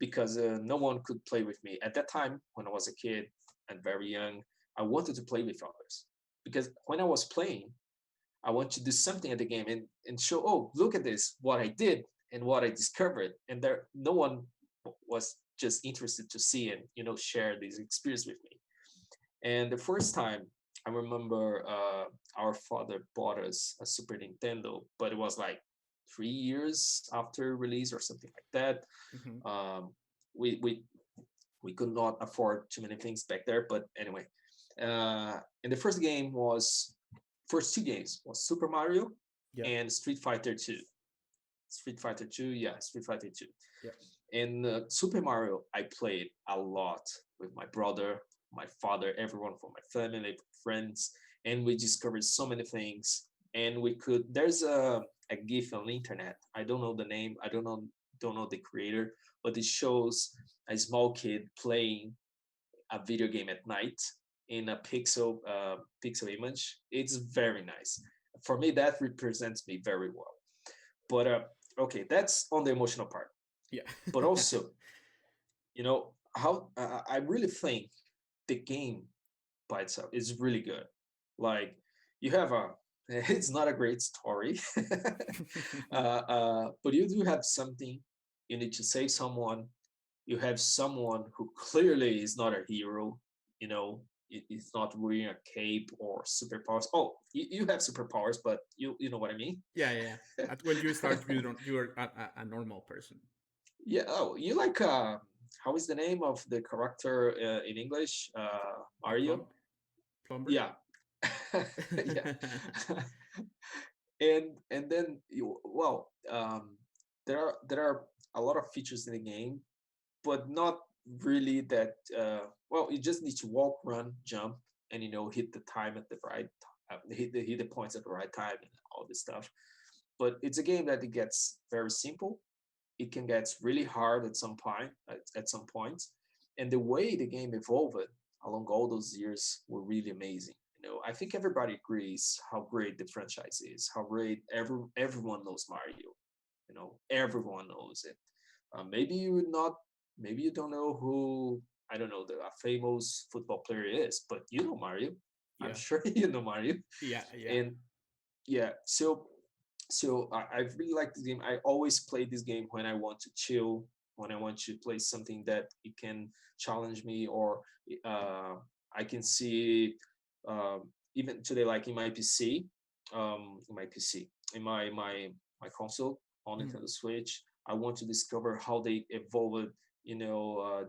because no one could play with me at that time when I was a kid and very young. I wanted to play with others because when I was playing, I want to do something at the game and show, oh, look at this, what I did and what I discovered. And there, no one was just interested to see and, share this experience with me. And the first time I remember our father bought us a Super Nintendo, but it was like 3 years after release or something like that. Mm-hmm. Um, we, we, we could not afford too many things back there, but anyway. And the first two games was Super Mario Yeah, and Street Fighter 2. Street Fighter 2, yeah, Street Fighter 2. yeah, And Super Mario, I played a lot with my brother, my father, everyone from my family, friends, and we discovered so many things. And there's a GIF on the internet. I don't know the name. I don't know the creator, but it shows a small kid playing a video game at night in a pixel image. It's very nice. For me, that represents me very well. But okay, that's on the emotional part. yeah. But also, how I really think the game by itself is really good. Like you have a, it's not a great story, but you do have something. You need to save someone. You have someone who clearly is not a hero. It's not wearing a cape or superpowers. Oh, you have superpowers, but you know what I mean. Yeah, yeah, yeah. When you start, you're a normal person. Yeah. Oh, you like how is the name of the character in English? A Mario. plumber. Yeah. Yeah. And then well, there are a lot of features in the game, but not really that. Well, you just need to walk, run, jump, and hit the time at the right, hit the points at the right time and all this stuff. But it's a game that it gets very simple. It can get really hard at some point. At some points, and the way the game evolved along all those years were really amazing. I think everybody agrees how great the franchise is, how great everyone knows Mario. Everyone knows it. Maybe you would not, maybe you don't know who, I don't know, the famous football player is, but you know Mario. I'm Yeah. sure you know Mario. Yeah. Yeah. And yeah, so I really like this game. I always play this game when I want to chill, when I want to play something that it can challenge me, or uh, I can see, even today, like in my PC, in my console on Mm. Nintendo Switch. I want to discover how they evolved,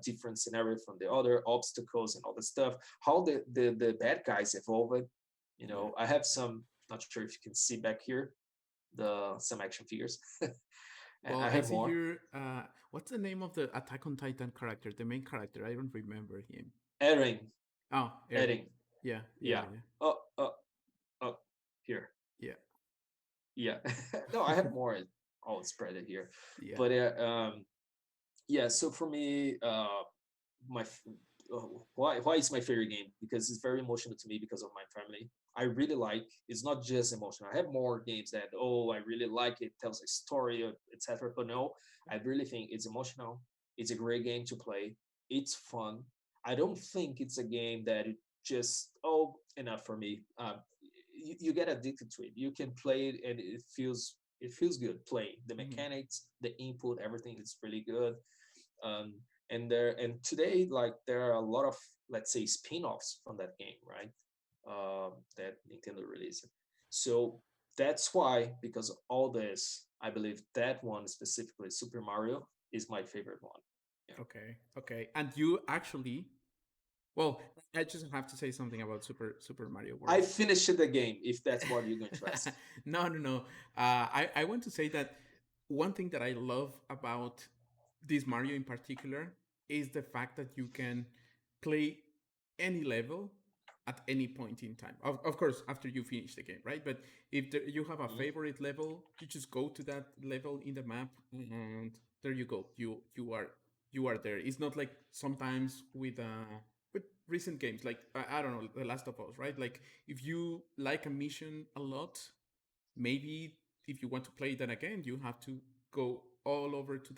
different scenario from the other obstacles and all the stuff. How the bad guys evolved. Yeah. I have some. Not sure if you can see back here the some action figures. Well, I I have see more. here. What's the name of the Attack on Titan character? The main character. I don't remember him. Ering, Oh, Eren. Ering. Yeah. Yeah. Yeah. Yeah. Oh, oh, oh. Here. Yeah. Yeah. No, I have more all spread it here, Yeah. but yeah. So for me, my why is my favorite game? Because it's very emotional to me because of my family. I really like. It's not just emotional. I have more games that I really like. It tells a story, etc. But no, I really think it's emotional. It's a great game to play. It's fun. I don't think it's a game that it just enough for me. You get addicted to it. You can play it and it feels good playing. The Mhm. mechanics, the input, everything is really good. um, and today, like, there are a lot of, let's say, spin-offs from that game, right? That Nintendo released. So that's why, because of all this, I believe that one specifically, Super Mario, is my favorite one. Yeah. Okay. Okay. And you actually, well, I just have to say something about Super Mario I World. finished the game, if that's what you're going to ask. No, no, no. I want to say that one thing that I love about this Mario in particular is the fact that you can play any level at any point in time. Of course, after you finish the game, right? But if you have a Mhm. favorite level, you just go to that level in the map, and there you go. You are there. It's not like sometimes with recent games like I don't know, The Last of Us, right? Like if you like a mission a lot, maybe if you want to play that again, you have to go all over to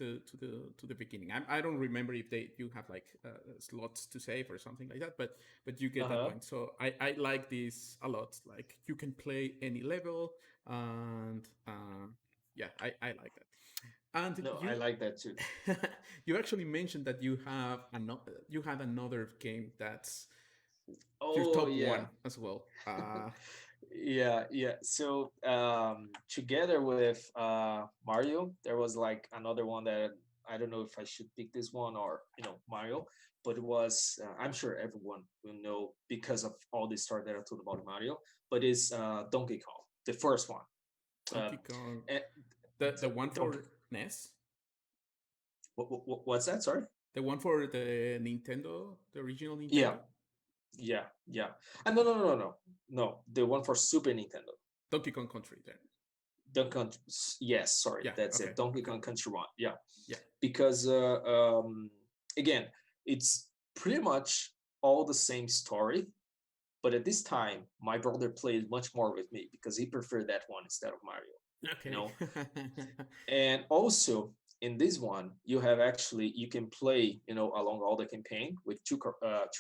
the beginning. I don't remember if they you have like slots to save or something like that, but you get that Uh-huh. point. So I like this a lot. Like you can play any level, and yeah, I like that. And No, I like that too. you actually mentioned that you had another game that's your Oh top yeah. one as well. Yeah. So together with Mario, there was like another one that I don't know if I should pick this one or Mario, but it was I'm sure everyone will know because of all this story that I told about Mario. But it's Donkey Kong, the first one. Uh, Donkey Kong, and the one Donkey, for NES, what's that? Sorry. the one for the Nintendo, the original Yeah, Nintendo. yeah. No. The one for Super Nintendo. Donkey Kong Country. There. Donkey Kong, yes, sorry, Yeah. that's Okay. it. Donkey Okay. Kong Country One. Yeah, Yeah. because again, it's pretty much all the same story, but at this time, my brother played much more with me because he preferred that one instead of Mario. You Okay. know, and also in this one, you can play along all the campaign with two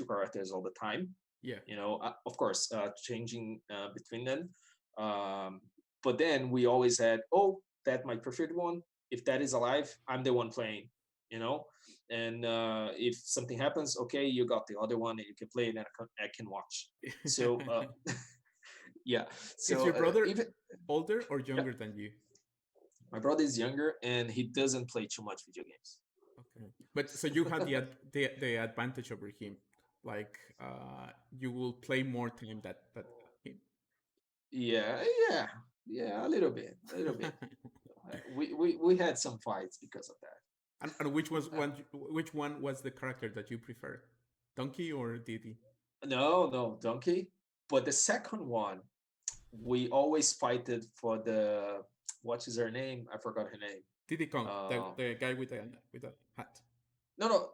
characters all the time. Yeah. Of course, changing between them. Um, but then we always had, that my preferred one. If that is alive, I'm the one playing. You know, and if something happens, okay, you got the other one, and you can play it, and I can watch. So yeah, Is so your brother even older or yeah, younger than you? my brother is younger, and he doesn't play too much video games. Okay. But so you had the advantage over him. Like you will play more time that him. Yeah, yeah, yeah, a little bit, a little bit. We had some fights because of that. And which one was the character that you preferred? Donkey or Diddy? No, no, Donkey. But the second one, we always fighted for the what is her name? I forgot her name. Diddy Kong, Uh, the guy with a hat. no, no,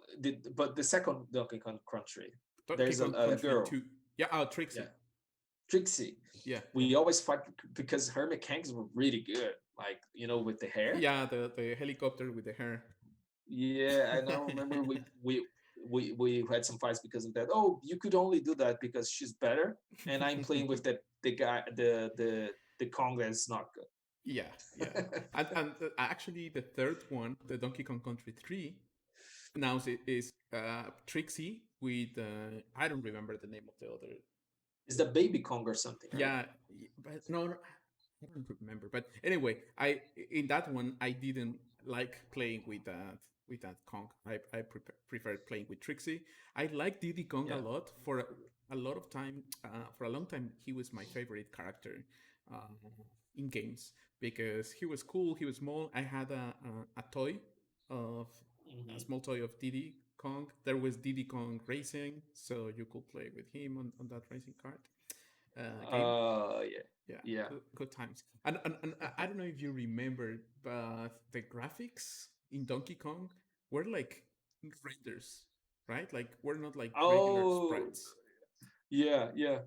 but the second Donkey Kong Country, Donkey there's Kong a Country girl, 2. Yeah, oh, yeah, Trixie. Trixie. Yeah, yeah. We always fight because her mechanics were really good, like with the hair. Yeah, the helicopter with the hair. Yeah, and I remember we had some fights because of that. Oh, you could only do that because she's better, and I'm playing with the guy the Kong that's not Yeah, yeah. good. And actually, the third one, the Donkey Kong Country 3, now is Trixie with I don't remember the name of the other. It's the baby Kong or something, right? Yeah, but no, I don't remember. But anyway, I in that one I didn't like playing with that Kong. I preferred playing with Trixie. I like Diddy Kong a Yeah. lot for a lot of time. For a long time, he was my favorite character uh, in games because he was cool. He was small. I had a toy of a Hmm. small toy of Diddy Kong. There was Diddy Kong Racing, so you could play with him on that racing card game. Yeah. Yeah, Yeah. good times. And I don't know if you remember, but the graphics in Donkey Kong were like renders, right? Like we're not like regular Oh, sprites. yeah, yeah.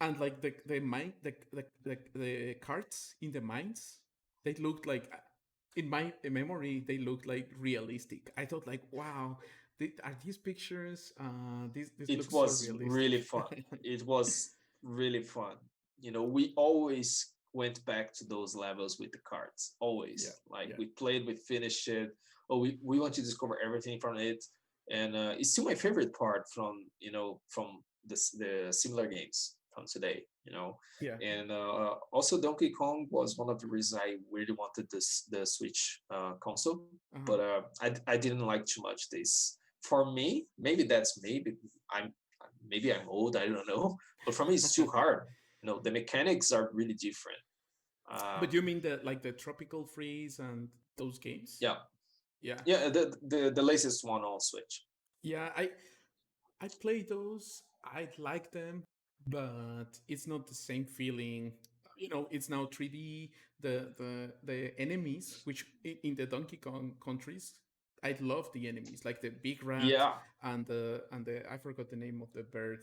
And like the mine the cards in the mines, they looked like in my memory they looked like realistic. I thought like, wow, are these pictures? This It looks so was really realistic. fun. It was really fun. We always went back to those levels with the cards. Yeah, Always. Like yeah, we played, we finished it. Oh, we want to discover everything from it. And it's still my favorite part from the similar games from today. yeah. And also Donkey Kong was one of the reasons I really wanted the Switch console, Uh-huh. but I didn't like too much this. For me, maybe that's maybe I'm maybe I'm old, I don't know, but for me it's too hard. The mechanics are really different. But you um mean the like the tropical freeze and those games? yeah, Yeah, yeah, the latest one on Switch. yeah. I play those. I like them, but it's not the same feeling. It's now 3D. The enemies, which in the Donkey Kong countries, I love the enemies, like the big rat Yeah, and the I forgot the name of the bird,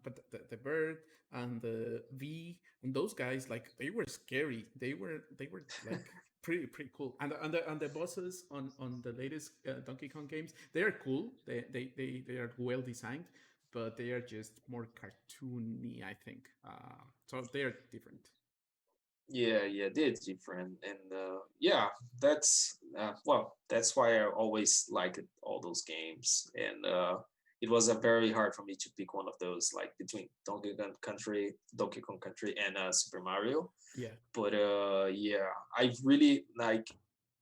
but the bird and the V and those guys, like they were scary. They were like pretty cool. And the bosses on the latest Donkey Kong games, they are cool. They are well designed, but they are just more cartoony, I think. So they are different. yeah, yeah, they're different, and yeah, that's why I always liked all those games, and it was a very hard for me to pick one of those, like between Donkey Kong Country, and Super Mario. Yeah. But yeah, I really like.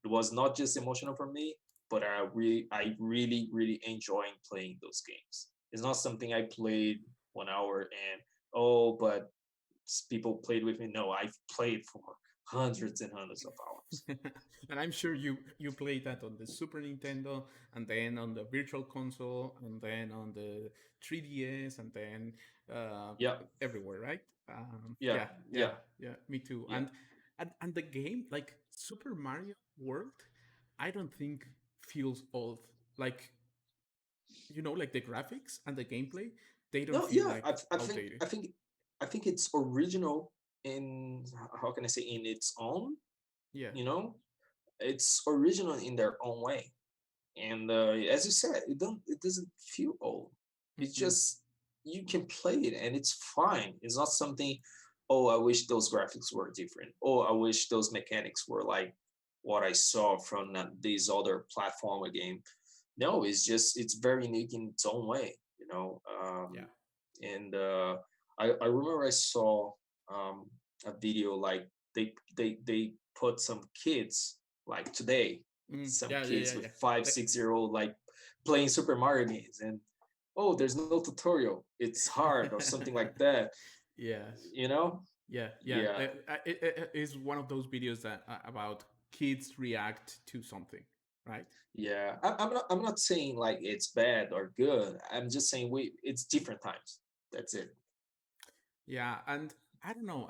It was not just emotional for me, but I really, really enjoying playing those games. It's not something I played 1 hour and but people played with me. No, I've played for hundreds and hundreds of hours. And I'm sure you played that on the Super Nintendo, and then on the Virtual Console, and then on the 3DS, and then uh, Yeah, everywhere, right? yeah, Yeah, yeah, yeah, yeah. Me too. yeah. And the game, like Super Mario World, I don't think feels old. Like like the graphics and the gameplay, they don't No, feel yeah. like I think outdated. I think I think it's original in, how can I say, in its own. Yeah. You know, it's original in their own way. And as you said, it doesn't feel old. It's Hmm. just you can play it and it's fine. It's not something, oh, I wish those graphics were different. Oh, I wish those mechanics were like what I saw from these other platformer game. No, it's very unique in its own way. Yeah. And I remember I saw um, a video, like they put some kids, like today, some Yeah. Yeah. kids Yeah. with Yeah. 5, 6 year old, like playing Super Mario games, and oh, there's no tutorial, it's hard or something like that. Yes. You know? Yeah, yeah. Yeah, It is one of those videos that about kids react to something. right? Yeah, I'm not saying like it's bad or good. I'm just saying we it's different times. That's it. Yeah, and I don't know.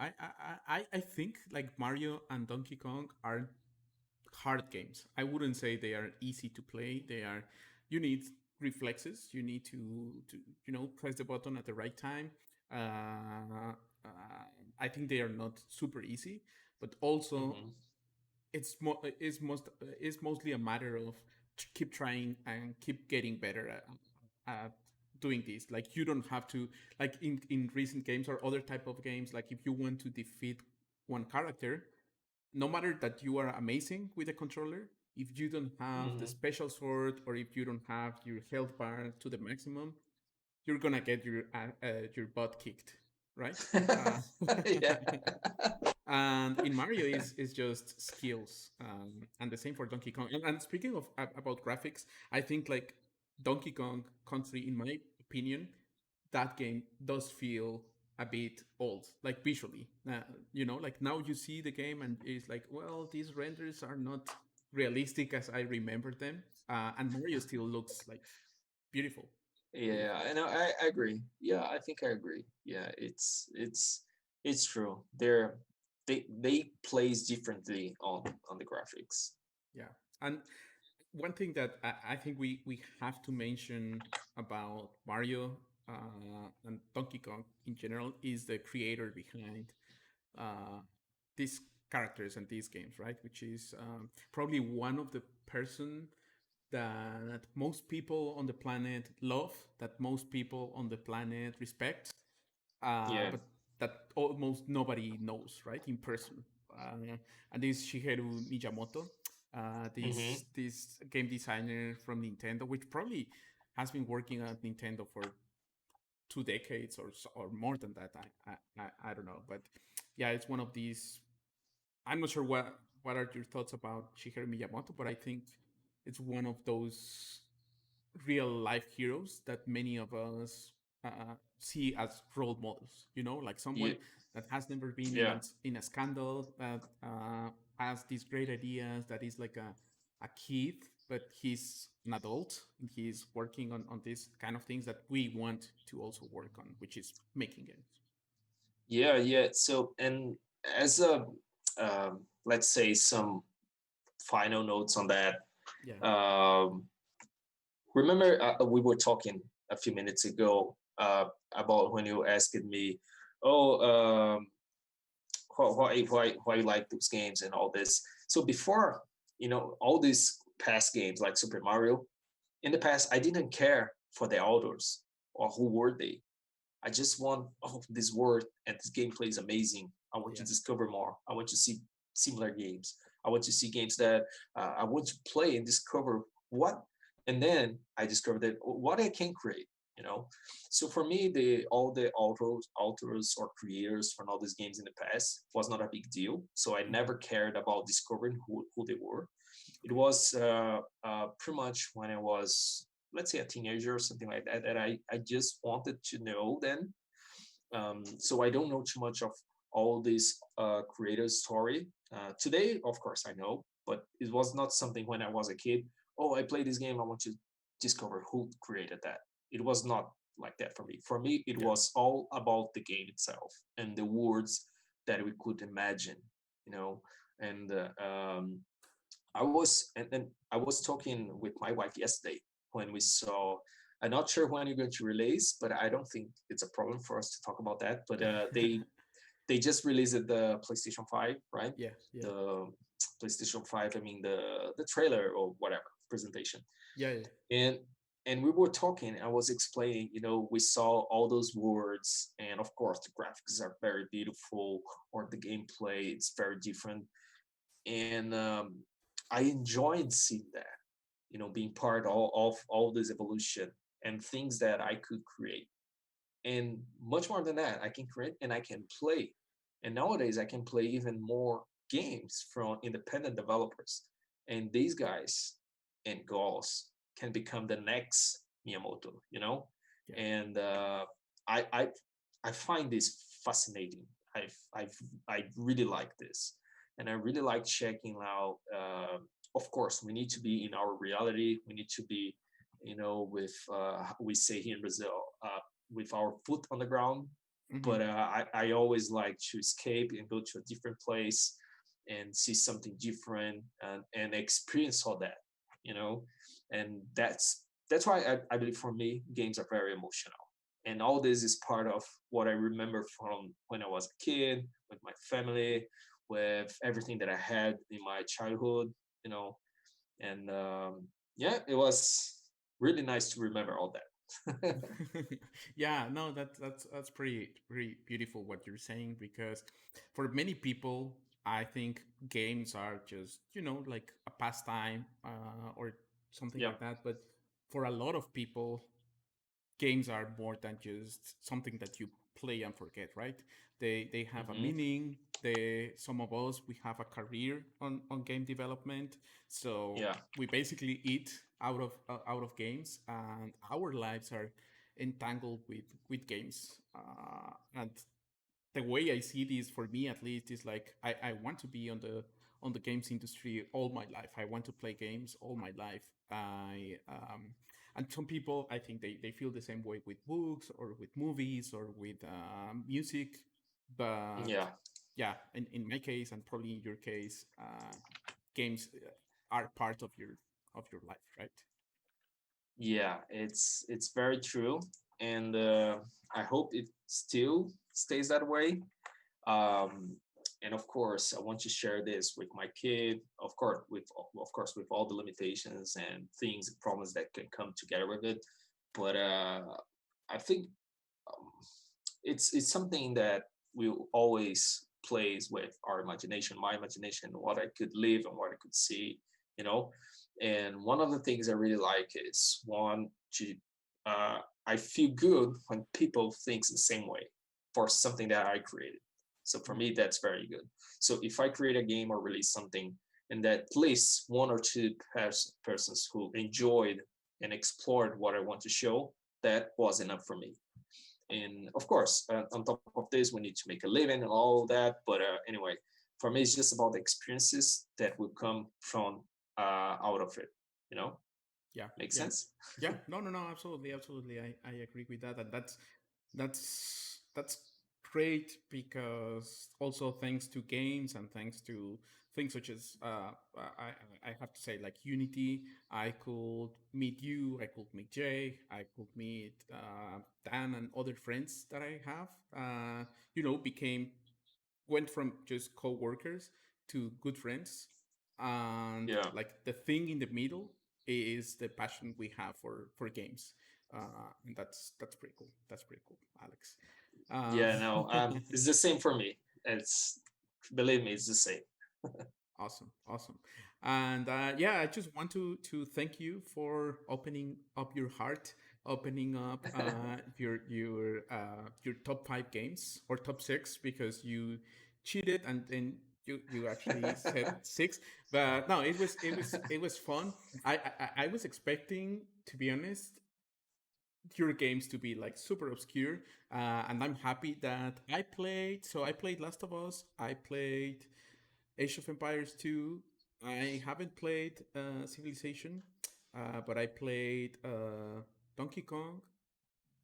I think like Mario and Donkey Kong are hard games. I wouldn't say they are easy to play. They are, you need reflexes. You need to press the button at the right time. Uh, uh, I think they are not super easy, but also Hmm. it's mostly a matter of keep trying and keep getting better at doing this. Like you don't have to, like in recent games or other type of games, like if you want to defeat one character, no matter that you are amazing with the controller, if you don't have the Hmm. special sword or if you don't have your health bar to the maximum, you're gonna get your butt kicked, right? Uh, Yeah. and in Mario is just skills, and the same for Donkey Kong. And speaking of about graphics, I think like Donkey Kong Country, in my opinion, that game does feel a bit old, like visually. Like now you see the game and it's like, well, these renders are not realistic as I remember them. And Mario still looks like beautiful, Yeah, beautiful. I know. I agree. Yeah, I think I agree. Yeah, it's true. They plays differently on the graphics. Yeah. And one thing that I think we have to mention about Mario and Donkey Kong in general is the creator behind uh, these characters and these games, right? Which is probably one of the person that most people on the planet love, that most people on the planet respect, Yeah. but that almost nobody knows, right, in person. And this Shigeru Miyamoto, Hmm. this game designer from Nintendo, which probably has been working at Nintendo for 2 decades or more than that. I don't know, but yeah, it's one of these. I'm not sure what are your thoughts about Shigeru Miyamoto, but I think it's one of those real life heroes that many of us see as role models. Like Yeah. someone that has never been Yeah. in a scandal, that has these great ideas, that is like a kid, but he's an adult and he's working on these kind of things that we want to also work on, which is making games. Yeah. Yeah. So, and as a let's say some final notes on that. Yeah. Um, Remember, we were talking a few minutes ago about when you asked me, "Oh, why you like those games and all this." So before, all these past games like Super Mario, in the past, I didn't care for the authors or who were they. I just want, oh, this world and this gameplay is amazing. I want to Yeah. discover more. I want to see similar games. I want to see games that I want to play and discover what. And then I discovered that what I can create. You know, so for me, the all the authors or creators from all these games in the past was not a big deal. So I Mhm. never cared about discovering who they were. It Okay. was pretty much when I was, let's say, a teenager or something like that, that I just wanted to know then. So I don't know too much of all this creator story. Today, of course, I know, but it was not something when I was a kid. Oh, I play this game. I want to discover who created that. It was not like that for me. For me, it Yeah. was all about the game itself and the words that we could imagine, you know. And I was talking with my wife yesterday when we saw. I'm not sure when you're going to release, but I don't think it's a problem for us to talk about that. But they just released the PlayStation 5, right? Yeah. Yeah. The PlayStation 5. I mean the trailer or whatever presentation, Yeah. Yeah. and we were talking. I was explaining. We saw all those words, and of course the graphics are very beautiful, or the gameplay it's very different, and I enjoyed seeing that, being part of all this evolution and things that I could create. And much more than that, I can create and I can play. And nowadays, I can play even more games from independent developers. And these guys and girls can become the next Miyamoto. Yeah. And I, I, I find this fascinating. I, I, I really like this, and I really like checking out. of course, we need to be in our reality. We need to be, with we say here in Brazil, with our foot on the ground. Hmm. But I always like to escape and go to a different place and see something different, and experience all that, you know. And that's why I believe, for me, games are very emotional. And all this is part of what I remember from when I was a kid, with my family, with everything that I had in my childhood, you know. And yeah, it was really nice to remember all that. Yeah, no, that's pretty beautiful what you're saying, because for many people, I think games are just, like a pastime, or something Yeah. like that. But for a lot of people, games are more than just something that you play and forget, right? They have a Hmm. meaning. Some of us, we have a career on game development, so Yeah. we basically eat out of games, and our lives are entangled with games. And the way I see this, for me at least, is like I want to be on the games industry all my life. I want to play games all my life. And some people, I think they feel the same way with books or with movies or with music. But Yeah. yeah, in my case, and probably in your case, games are part of your life, right? Yeah, it's very true, and I hope it still stays that way. Um, and of course, I want to share this with my kid. Of course, with all the limitations and things and problems that can come together with it. But I think um, it's something that will always plays with our imagination, my imagination, what I could live and what I could see, you know. And one of the things I really like is one to uh, I feel good when people think the same way for something that I created. So for me, that's very good. So if I create a game or release something, and that at least one or two persons who enjoyed and explored what I want to show, that was enough for me. And of course, on top of this, we need to make a living and all that. But anyway, for me, it's just about the experiences that will come from out of it. You know, Yeah, make yeah, sense? yeah. No, no, no. Absolutely, absolutely. I agree with that, and that's great, because also thanks to games and thanks to things such as I have to say, like Unity, I could meet you, I could meet Jay, I could meet Dan and other friends that I have. Became went from just co-workers to good friends, and Yeah. like the thing in the middle is the passion we have for games. And that's pretty cool. That's pretty cool, Alex. Yeah. No. It's the same for me. It's Believe me, it's the same. Awesome, awesome. And yeah, I just want to thank you for opening up your heart, opening up your top 5 games, or top 6, because you cheated, and then you actually said 6. But no, it was fun. I was expecting, to be honest, your games to be like super obscure, and I'm happy that I played Last of Us, I played Age of Empires 2. I haven't played Civilization, but I played Donkey Kong.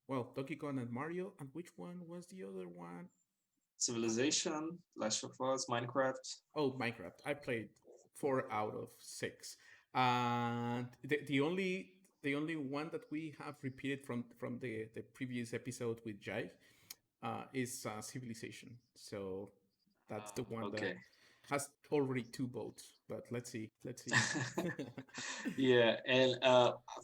Well, Donkey Kong and Mario. And which one was the other one? Uh, Civilization, Last of Us, Minecraft. oh, Minecraft. I played 4 out of 6. And the only one that we have repeated from the previous episode with Jai is Civilization. So that's the one that Okay. has already 2 votes. But let's see. Let's see. Yeah, and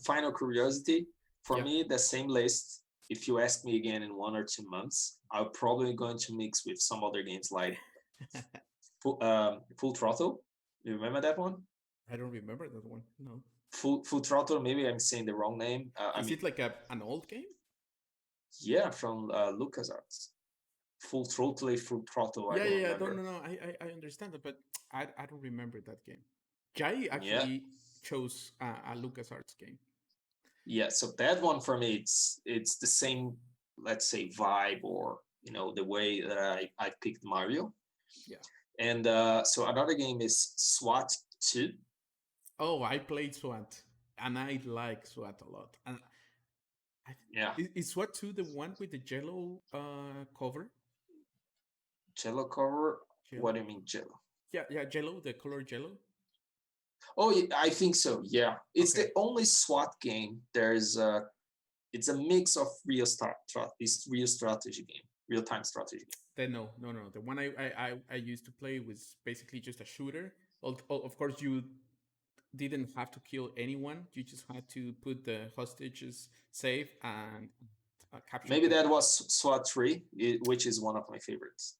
final curiosity for Yeah. me, the same list. If you ask me again in 1 or 2 months, I'm probably going to mix with some other games like Full Throttle. You remember that one? I don't remember that one. No. Full Throttle. Maybe I'm saying the wrong name. I Is mean, it like an old game? yeah, from LucasArts. Full Throttle. I Yeah, don't yeah, yeah. No, remember. no, no. I understand that, but I don't remember that game. Jai Yeah, actually chose a LucasArts game. yeah. So that one for me, it's the same, let's say, vibe, or the way that I picked Mario. Yeah. And so another game is SWAT 2. Oh, I played SWAT, and I like SWAT a lot. And Yeah, is SWAT 2 the one with the yellow cover? Jello cover. What Yellow do you mean cover. Jello? Yeah, yeah, yellow, the color yellow. Oh, I think so. Yeah, it's Okay. the only SWAT game. There's a It's a mix of it's real strategy game, real time strategy game. Then no, no, no. The one I used to play was basically just a shooter. Of course, you didn't have to kill anyone. You just had to put the hostages safe and capture Maybe them. that was SWAT 3, which is one of my favorites.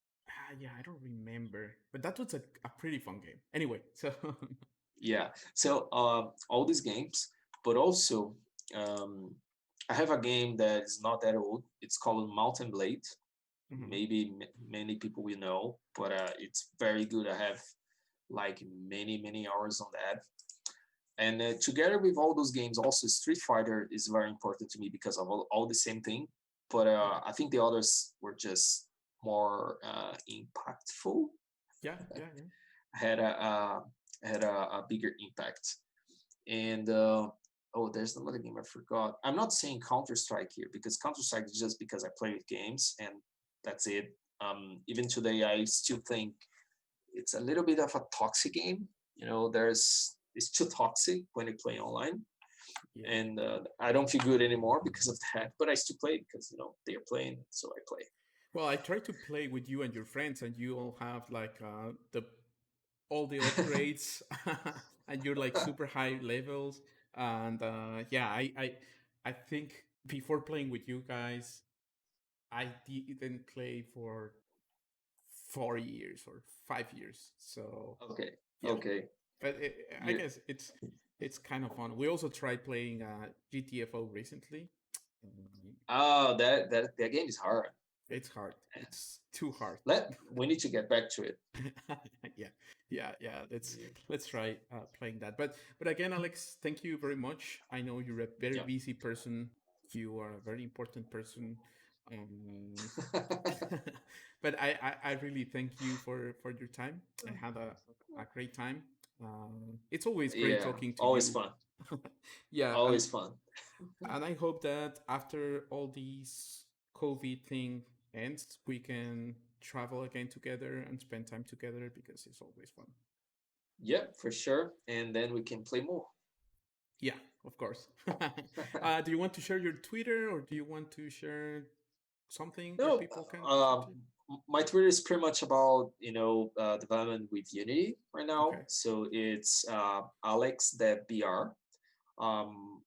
Yeah, I don't remember, but that was a pretty fun game. Anyway, so Yeah. So all these games, but also um, I have a game that is not that old. It's called Mountain Blade. mhm. Maybe many people will know, but it's very good. I have like many hours on that. And together with all those games, also Street Fighter is very important to me because of all the same thing. But Okay. I think the others were just more impactful. Yeah, yeah, yeah. Had a bigger impact. And oh, there's another game I forgot. I'm not saying Counter Strike here because Counter Strike is just because I play with games and that's it. Even today, I still think it's a little bit of a toxic game. It's too toxic when you play online, Yeah. and I don't feel good anymore because of that. But I still play because they're playing, so I play. Well, I try to play with you and your friends, and you all have like the all the upgrades, and you're like super high levels. And yeah, I think before playing with you guys, I didn't play for 4 years or 5 years. So Okay, yeah, okay, but I you. guess it's kind of fun. We also tried playing GTFO recently. Mm, Oh, that game is hard. It's hard. It's too hard. We need to get back to it. Yeah, yeah, yeah. Let's try playing that. But again, Alex, thank you very much. I know you're a very Yeah. busy person. You are a very important person. Um, but I really thank you for your time. I had a great time. It's always great Yeah, talking to always you. fun. Yeah, Always fun. and I hope that after all these COVID thing ends, we can travel again together and spend time together because it's always fun. Yep, for sure. And then we can play more. Yeah, of course. Do you want to share your Twitter or do you want to share something where No, people can talk um, to you? my Twitter is pretty much about development with Unity right now. Okay. So it's Alex.br.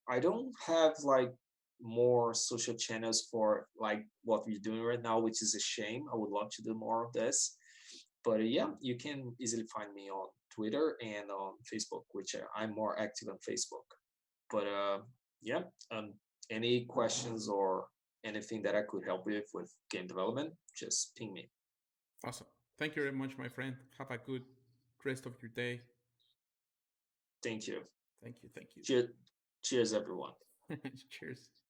I don't have like more social channels for like what we're doing right now, which is a shame. I would love to do more of this. But yeah, you can easily find me on Twitter and on Facebook, which I'm more active on Facebook. But yeah, um, any questions or anything that I could help with game development, just ping me. Awesome. Thank you very much, my friend. Have a good rest of your day. Thank you. Thank you. Thank you. Cheers, cheers, everyone. Cheers.